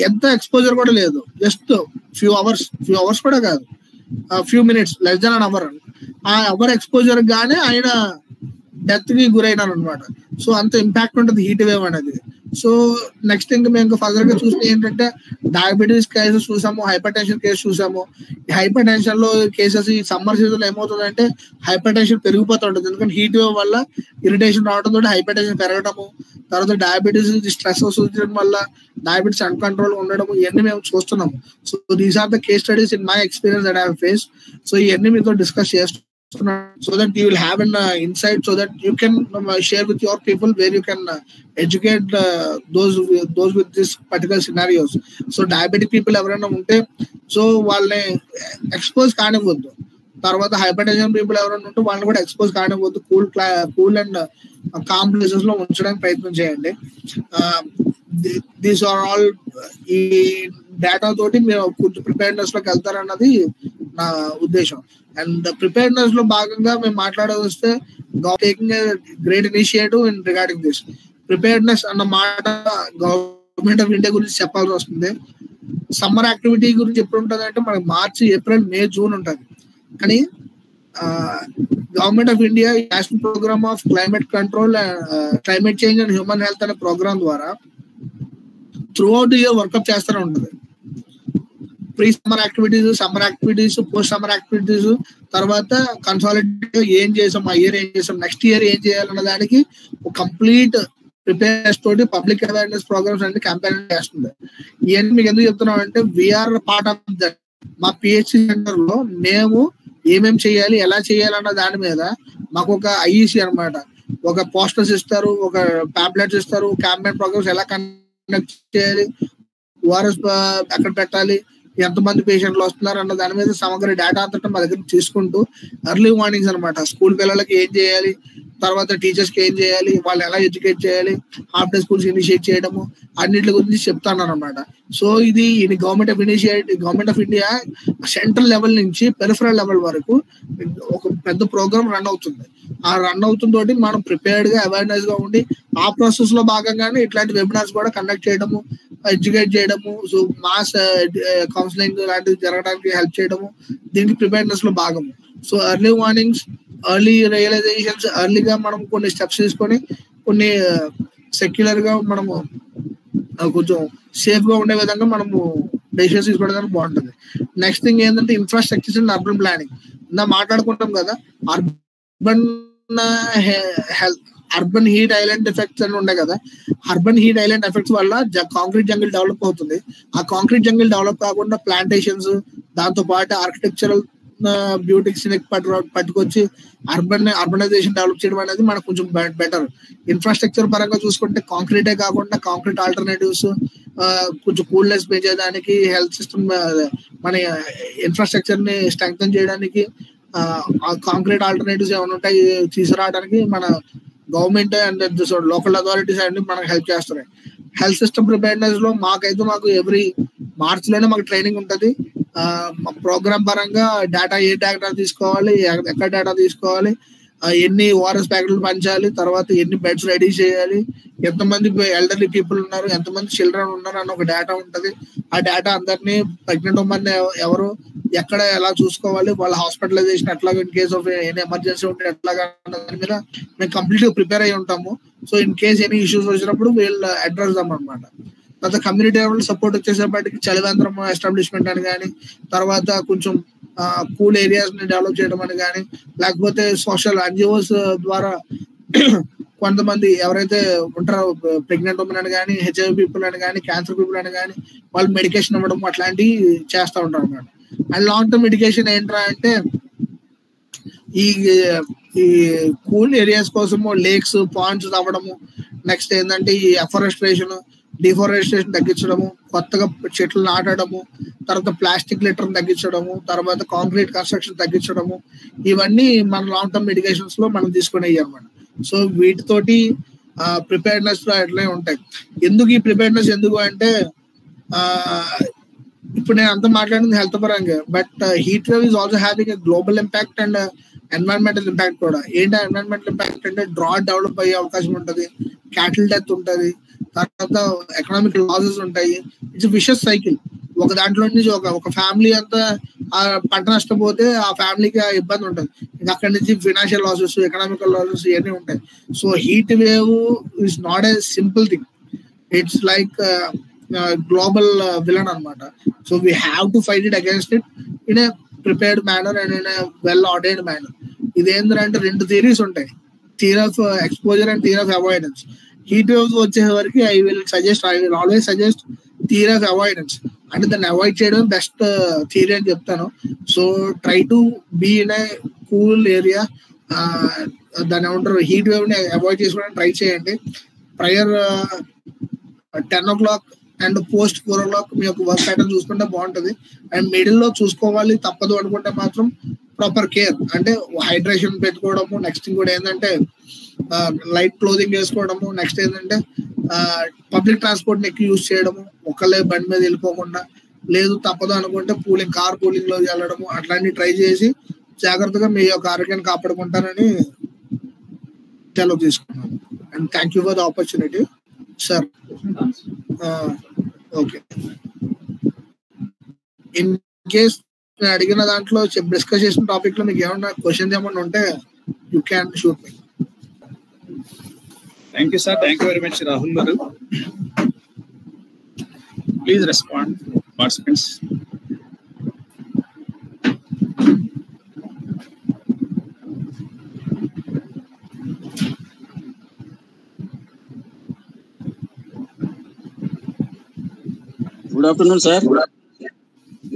ఎంత ఎక్స్పోజర్ కూడా లేదు, జస్ట్ ఫ్యూ అవర్స్ కూడా కాదు, few minutes, less than an hour. ఆ అవర్ ఎక్స్పోజర్ గానే ఆయన డెత్ కి గురైనారు అనమాట. సో అంత ఇంపాక్ట్ ఉంటుంది హీట్ వేవ్ అనేది. సో నెక్స్ట్ ఇంకా మేము ఫర్దర్ గా చూస్తే ఏంటంటే డయాబెటీస్ కేసెస్ చూసాము, హైపర్ టెన్షన్ కేసు చూసాము. ఈ హైపర్ టెన్షన్ లో కేసెస్ ఈ సమ్మర్ సీజన్ లో ఏమవుతుందంటే హైపర్ టెన్షన్ పెరిగిపోతుంటుంది. ఎందుకంటే హీట్ వేవ్ వల్ల ఇరిటేషన్ రావడంతో హైపర్ టెన్షన్ పెరగడము, తర్వాత డయాబెటీస్ స్ట్రెస్ సూచించడం వల్ల డయాబెటీస్ అన్కంట్రోల్ ఉండడము, ఇవన్నీ మేము చూస్తున్నాము. So these are the case studies in my experience that I have faced. సో ఇవన్నీ మీతో డిస్కస్ చేస్తున్నాం so that you will have an insight, so that you can share with your people where you can educate those with this particular scenarios. So diabetic people ఎవరైనా ఉంటే సో వాళ్ళని ఎక్స్పోజ్ కానివ్వద్దు. తర్వాత హైపర్ టెన్షన్ పీపుల్ ఎవరైనా ఉంటే వాళ్ళని కూడా ఎక్స్పోజ్ కానివ్వద్దు. కూల్ అండ్ కామ్ ప్లేసెస్ లో ఉంచడానికి ప్రయత్నం చేయండి. దీస్ ఆర్ ఆల్ ఈ డేటా తోటి మీరు కొంచెం ప్రిపేర్నెస్ లోకి వెళ్తారన్నది నా ఉద్దేశం. అండ్ ప్రిపేర్నెస్ లో భాగంగా మేము మాట్లాడేది వస్తే taking great initiative in regarding this preparedness అన్న మాట గవర్నమెంట్ ఆఫ్ ఇండియా గురించి చెప్పాల్సి వస్తుంది. సమ్మర్ యాక్టివిటీ గురించి ఎప్పుడు ఉంటుంది అంటే మనకి మార్చి, ఏప్రిల్, మే, జూన్ ఉంటుంది. కానీ government of India national programme of climate control, climate change and human health అనే ప్రోగ్రామ్ ద్వారా త్రూ అవుట్ ఇయర్ వర్కప్ చేస్తూనే ఉంటుంది. Pre summer activities, summer activities, post summer activities, తర్వాత కన్సాలిడేట్ ఏం చేసాం, ఆ ఇయర్ ఏం చేసాం, నెక్స్ట్ ఇయర్ ఏం చేయాలన్న దానికి ఒక కంప్లీట్ ప్రిపేర్నెస్ తోటి పబ్లిక్ అవేర్నెస్ ప్రోగ్రామ్స్ అన్ని క్యాంపెయిన్ చేస్తుంది. ఇవన్నీ మీకు ఎందుకు చెప్తున్నాం అంటే వీఆర్ పార్ట్ ఆఫ్ దట్. మా పిహెచ్సి సెంటర్ లో మేము ఏమేమి చేయాలి, ఎలా చేయాలన్న దాని మీద మాకు ఒక ఐఈసి అనమాట, ఒక పోస్టర్స్ ఇస్తారు, ఒక ప్యాంప్లెట్స్ ఇస్తారు, క్యాంపెయిన్ ప్రోగ్రామ్స్ ఎలా కండక్ట్ చేయాలి, ఓఆర్ఎస్ ఎక్కడ పెట్టాలి, ఎంతమంది పేషెంట్లు వస్తున్నారు అన్న దాని మీద సమగ్ర డేటా అంతటా మా దగ్గర తీసుకుంటూ ఎర్లీ వార్నింగ్స్ అనమాట, స్కూల్ పిల్లలకి ఏం చేయాలి, తర్వాత టీచర్స్ కి ఏం చేయాలి, వాళ్ళు ఎలా ఎడ్యుకేట్ చేయాలి, హాఫ్ డే స్కూల్స్ ఇనిషియేట్ చేయడము, అన్నింటి గురించి చెప్తాను అనమాట. సో ఇది government of India central level నుంచి పెరిఫరల్ లెవెల్ వరకు ఒక పెద్ద ప్రోగ్రామ్ రన్ అవుతుంది. ఆ రన్ అవుతుందో మనం ప్రిపేర్డ్ గా అవేర్నెస్ గా ఉండి ఆ ప్రాసెస్ లో భాగంగానే ఇట్లాంటి వెబినార్స్ కూడా కండక్ట్ చేయడము, ఎడ్యుకేట్ చేయడము, సో మాస్ కౌన్సిలింగ్ లాంటివి జరగడానికి హెల్ప్ చేయడము దీనికి ప్రిపేర్నెస్ లో భాగము. So early warnings, early realisations, ఎర్లీగా మనం కొన్ని స్టెప్స్ తీసుకొని కొన్ని సెక్యులర్ గా మనము కొంచెం సేఫ్ గా ఉండే విధంగా మనము డెసిషన్స్ తీసుకోవడానికి బాగుంటుంది. నెక్స్ట్ థింగ్ ఏంటంటే ఇన్ఫ్రాస్ట్రక్చర్స్ అండ్ అర్బన్ ప్లానింగ్. ఇందా మాట్లాడుకుంటాం కదా, అర్బన్ హీట్ ఐలాండ్ ఎఫెక్ట్స్ అని ఉండే కదా. అర్బన్ హీట్ ఐలాండ్ ఎఫెక్ట్స్ వల్ల కాంక్రీట్ జంగిల్ డెవలప్ అవుతుంది. ఆ కాంక్రీట్ జంగిల్ డెవలప్ కాకుండా ప్లాంటేషన్స్, దాంతో పాటు ఆర్కిటెక్చరల్ బ్యూటీస్ పట్టుకొచ్చి అర్బనైజేషన్ డెవలప్ చేయడం అనేది మనకు కొంచెం బెటర్. ఇన్ఫ్రాస్ట్రక్చర్ పరంగా చూసుకుంటే కాంక్రీటే కాకుండా కాంక్రీట్ ఆల్టర్నేటివ్స్, కొంచెం కూల్నెస్ పెంచేదానికి, హెల్త్ సిస్టమ్ మన ఇన్ఫ్రాస్ట్రక్చర్ ని స్ట్రెంగ్తన్ చేయడానికి కాంక్రీట్ ఆల్టర్నేటివ్స్ ఏమైనా ఉంటాయి తీసుకురావడానికి మన గవర్నమెంట్ అండ్ లోకల్ అథారిటీస్ అన్ని మనకు హెల్ప్ చేస్తున్నాయి. హెల్త్ సిస్టమ్ ప్రిపేర్నెస్ లో మాకు ఎవ్రీ మార్చ్ లోనే మాకు ట్రైనింగ్ ఉంటుంది. ప్రోగ్రామ్ పరంగా ఏ డేటా తీసుకోవాలి, ఎక్కడ డేటా తీసుకోవాలి, ఎన్ని ఓఆర్ఎస్ ప్యాకెట్లు పంచాలి, తర్వాత ఎన్ని బెడ్స్ రెడీ చేయాలి, ఎంతమంది ఎల్డర్లీ పీపుల్ ఉన్నారు, ఎంతమంది చిల్డ్రన్ ఉన్నారు అన్న ఒక డేటా ఉంటుంది. ఆ డేటా అందరినీ ప్రెగ్నెంట్ ఉమెన్ ఎవరు, ఎక్కడ ఎలా చూసుకోవాలి, వాళ్ళ హాస్పిటలైజేషన్ ఎట్లాగా, in case of any emergency ఉంటే ఎట్లాగా అన్న దాని మీద మేము కంప్లీట్ గా ప్రిపేర్ అయ్యి ఉంటాము. So in case any issues వచ్చినప్పుడు వీళ్ళు అడ్రస్ దాం అనమాట. తర్వాత కమ్యూనిటీ లెవెల్ సపోర్ట్ వచ్చేసేపటికి చలివేంద్రం ఎస్టాబ్లిష్మెంట్ అని కానీ, తర్వాత కొంచెం కూల్ ఏరియాస్ ని డెవలప్ చేయడం అని కానీ, లేకపోతే సోషల్ ఎన్జిఓస్ ద్వారా కొంతమంది ఎవరైతే ఉంటారో ప్రెగ్నెంట్ ఉమెన్ అని కానీ, హెచ్ఐవి పీపుల్ అని కానీ, క్యాన్సర్ పీపుల్ అని కానీ, వాళ్ళు మెడికేషన్ ఇవ్వడం అట్లాంటివి చేస్తూ ఉంటారు అనమాట. అండ్ లాంగ్ టర్మ్ మెడికేషన్ ఏంట్రా అంటే ఈ కూల్ ఏరియాస్ కోసము లేక్స్, పాండ్స్ తవ్వడము, నెక్స్ట్ ఏంటంటే ఈ అఫారెస్ట్రేషన్, డిఫారెస్టేషన్ తగ్గించడము, కొత్తగా చెట్లు నాటడము, తర్వాత ప్లాస్టిక్ లిటర్ తగ్గించడము, తర్వాత కాంక్రీట్ కన్స్ట్రక్షన్ తగ్గించడము, ఇవన్నీ మన లాంగ్ టర్మ్ మెడికేషన్స్ లో మనం తీసుకునేవి అనమాట. సో వీటితోటి ప్రిపేర్నెస్ లో అట్లే ఉంటాయి. ఎందుకు ఈ ప్రిపేర్నెస్ ఎందుకు అంటే ఇప్పుడు నేను అంతా మాట్లాడింది హెల్త్ పరంగా, but heat wave is also having a global impact and environmental impact కూడా. ఏంటి ఎన్వైరన్మెంటల్ ఇంపాక్ట్ అంటే డ్రాట్ డెవలప్ అయ్యే అవకాశం ఉంటుంది, క్యాటిల్ డెత్ ఉంటుంది, తర్వాత ఎకనామిక్ లాసెస్ ఉంటాయి. It's wishes cycle. ఒక దాంట్లో నుంచి ఒక ఫ్యామిలీ అంతా పంట నష్టపోతే ఆ ఫ్యామిలీకి ఇబ్బంది ఉంటుంది, ఇంకా అక్కడి నుంచి ఫినాన్షియల్ లాసెస్, ఎకనామికల్ లాసెస్ ఇవన్నీ ఉంటాయి. So heat wave is not a simple thing, it's like global villain అనమాట. So we have to fight it against it in a prepared manner and in a well ordered manner. ఇదేంటంటే రెండు థియరీస్ ఉంటాయి, theory of exposure and theory of avoidance. Heat waves వచ్చే వరకు I will always suggest theory of avoidance, అంటే దాన్ని అవాయిడ్ చేయడం బెస్ట్ థియరీ అని చెప్తాను. So try to be in a cool area, దాన్ని ఏమంటారు హీట్ వేవ్ ని అవాయిడ్ చేసుకోవడానికి ట్రై చేయండి. Prior 10 o'clock and post 4 o'clock మీ యొక్క వర్క్ ప్యాటర్న్ చూసుకుంటే బాగుంటుంది. అండ్ మిడిల్ లో చూసుకోవాలి తప్పదు అనుకుంటే మాత్రం ప్రాపర్ కేర్, అంటే హైడ్రేషన్ పెట్టుకోవడము, నెక్స్ట్ కూడా ఏంటంటే లైట్ క్లోదింగ్ వేసుకోవడము, నెక్స్ట్ ఏంటంటే పబ్లిక్ ట్రాన్స్పోర్ట్ ని ఎక్కువ యూజ్ చేయడము, ఒకళ్ళే బండి మీద వెళ్ళిపోకుండా లేదు తప్పదు అనుకుంటే కార్ పూలింగ్ లో వెళ్ళడము అట్లాంటివి ట్రై చేసి జాగ్రత్తగా మీ యొక్క ఆరోగ్యాన్ని కాపాడుకుంటారని తెలుగు తీసుకున్నాను. And thank you for the opportunity sir. Okay, in case నేను అడిగిన దాంట్లో డిస్కస్ చేసిన టాపిక్ లో మీకు ఏమన్నా క్వశ్చన్స్ ఏమన్నా ఉంటే you can shoot me. Thank you sir, thank you very much Rahul garu. Please respond participants. Good afternoon sir. Good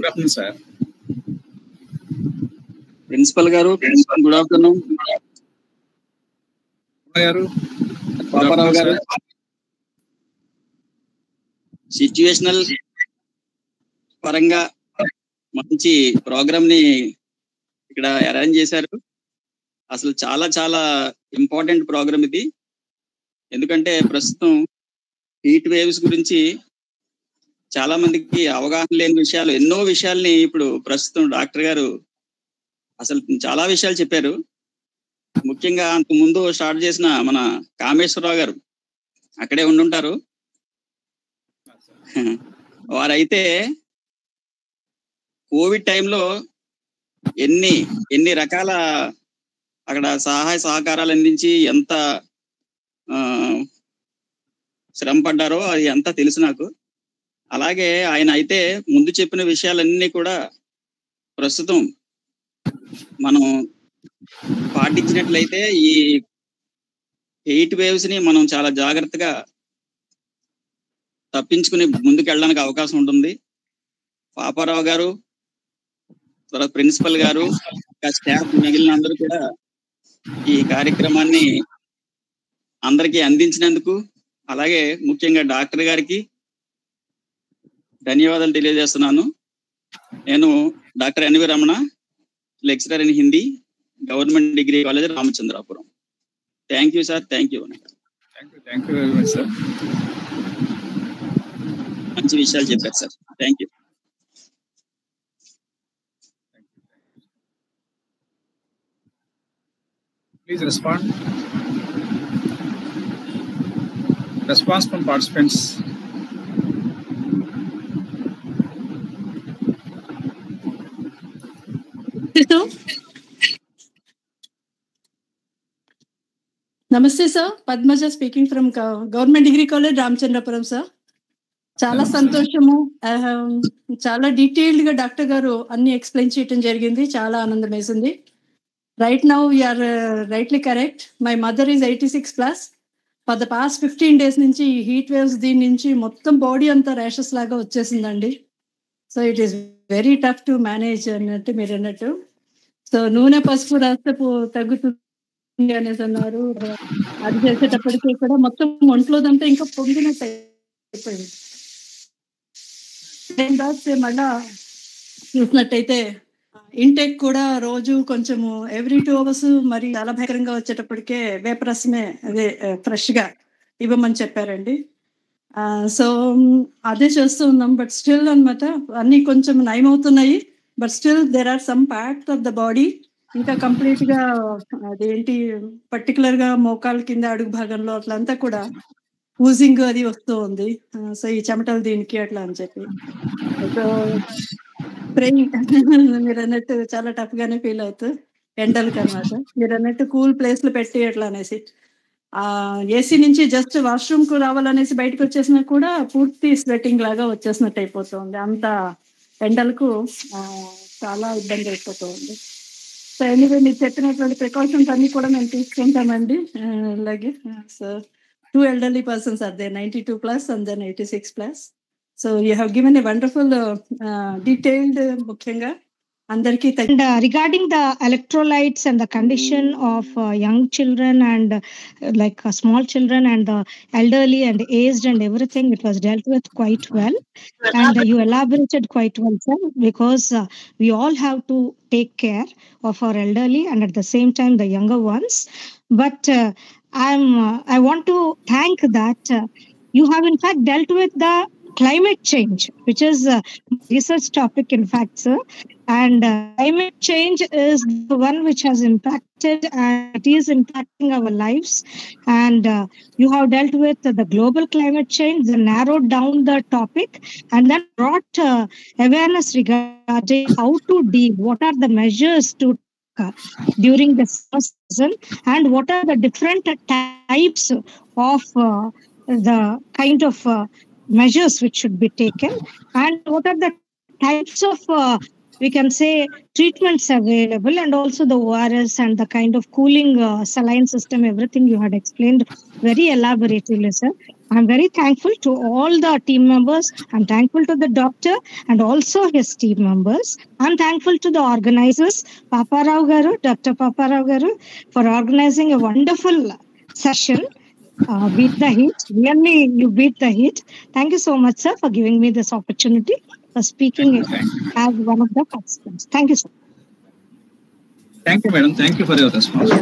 afternoon sir. Principal garu, good afternoon garu, Paparao గారు. సిచ్యువేషనల్ పరంగా మంచి ప్రోగ్రామ్ ని ఇక్కడ అరేంజ్ చేశారు. అసలు చాలా చాలా ఇంపార్టెంట్ ప్రోగ్రామ్ ఇది. ఎందుకంటే ప్రస్తుతం హీట్ వేవ్స్ గురించి చాలా మందికి అవగాహన లేని విషయాలు, ఎన్నో విషయాల్ని ఇప్పుడు ప్రస్తుతం డాక్టర్ గారు అసలు చాలా విషయాలు చెప్పారు. ముఖ్యంగా అంత ముందు స్టార్ట్ చేసిన మన కామేశ్వరరావు గారు అక్కడే ఉండుంటారు. వారైతే కోవిడ్ టైంలో ఎన్ని రకాల అక్కడ సహాయ సహకారాలు అందించి ఎంత శ్రమ పడ్డారో అది అంతా తెలుసు నాకు. అలాగే ఆయన అయితే ముందు చెప్పిన విషయాలన్నీ కూడా ప్రస్తుతం మనం పాటించినట్లయితే ఈ హీట్ వేవ్స్ ని మనం చాలా జాగ్రత్తగా తప్పించుకుని ముందుకు వెళ్ళడానికి అవకాశం ఉంటుంది. పాపారావు గారు, తర్వాత ప్రిన్సిపల్ గారు, ఇంకా స్టాఫ్ మిగిలిన అందరూ కూడా ఈ కార్యక్రమాన్ని అందరికీ అందించినందుకు, అలాగే ముఖ్యంగా డాక్టర్ గారికి ధన్యవాదాలు తెలియజేస్తున్నాను. నేను doctor N V Ramana, lecturer in Hindi, government degree college, Ramachandrapuram. Thank you sir. Thank you very much sir. మంచి విషయాలు చెప్పారు సార్. Thank you. Please respond. Response from participants. నమస్తే sir, Padmaja speaking from government degree college, Ramachandrapuram sir. చాలా సంతోషము. చాలా డీటెయిల్డ్ గా డాక్టర్ గారు అన్ని ఎక్స్ప్లెయిన్ చేయడం జరిగింది. చాలా ఆనందం వేసింది. Right now you are rightly correct. My mother is 86+. For the past 15 days నుంచి హీట్ వేవ్స్ దీని నుంచి మొత్తం బాడీ అంతా ర్యాషెస్ లాగా వచ్చేసిందండి. So it is very tough to manage అన్నట్టు మీరు అన్నట్టు. సో నూనె పసుపు రాస్తే తగ్గుతుంది అనేసి అన్నారు. అది చేసేటప్పటికీ కూడా మొత్తం ఒంట్లోదంతా ఇంకా పొంగినట్టు అయిపోయింది. మళ్ళా చూసినట్టయితే ఇంటేక్ కూడా రోజు కొంచెము ఎవ్రీ 2 hours మరి చాలా భయంకరంగా వచ్చేటప్పటికే వేపరసమే అదే ఫ్రెష్ గా ఇవ్వమని చెప్పారండి. సో అదే చేస్తూ ఉన్నాం. బట్ స్టిల్ అన్నమాట అన్ని కొంచెం నయమవుతున్నాయి. But still there are some parts of the body ఇంకా కంప్లీట్ గా అదేంటి పర్టికులర్ గా మోకాల కింద అడుగు భాగంలో అట్లంతా కూడా ఊజింగ్ అది వస్తూ ఉంది. సో ఈ చెమటలు దీనికి అట్లా అని చెప్పి సో మీరు అన్నట్టు చాలా టఫ్ గానే ఫీల్ అవుతూ ఎండలకి అనమాట. మీరు అన్నట్టు కూల్ ప్లేస్ లో పెట్టి అట్లా అనేసి ఏసీ నుంచి జస్ట్ వాష్రూమ్ కు రావాలనేసి బయటకు వచ్చేసినా కూడా పూర్తి స్వెట్టింగ్ లాగా వచ్చేసినట్టు అయిపోతుంది. అంత ఎండలకు చాలా ఇబ్బంది అయిపోతుంది. సో ఎనీవే మీరు చెప్పినటువంటి ప్రికాషన్స్ అన్ని కూడా మేము తీసుకుంటామండి. అలాగే so 2 elderly persons are there, 92+ and then 86+. So you have given a wonderful detailed mukhyenga andarki. And regarding the electrolytes and the condition of young children and like small children and the elderly and aged and everything, it was dealt with quite well. And you elaborated quite well, sir, because we all have to take care of our elderly and at the same time the younger ones. But I want to thank that you have in fact dealt with the climate change, which is a research topic, in fact, sir. And climate change is the one which has impacted and it is impacting our lives. And you have dealt with the global climate change, then narrowed down the topic, and then brought awareness regarding how to deal, what are the measures to during the season, and what are the different types of the kind of measures which should be taken, and what are the types of we can say treatments available, and also the ORS and the kind of cooling saline system, everything you had explained very elaborately, sir. I'm very thankful to all the team members. I'm thankful to the doctor and also his team members. I'm thankful to the organizers, Paparao Garu, Dr. Paparao Garu, for organizing a wonderful session. Beat the heat. Really, you beat the heat. Thank you so much, sir, for giving me this opportunity for speaking as one of the participants. Thank you, sir. Thank you, madam. Thank you for your response.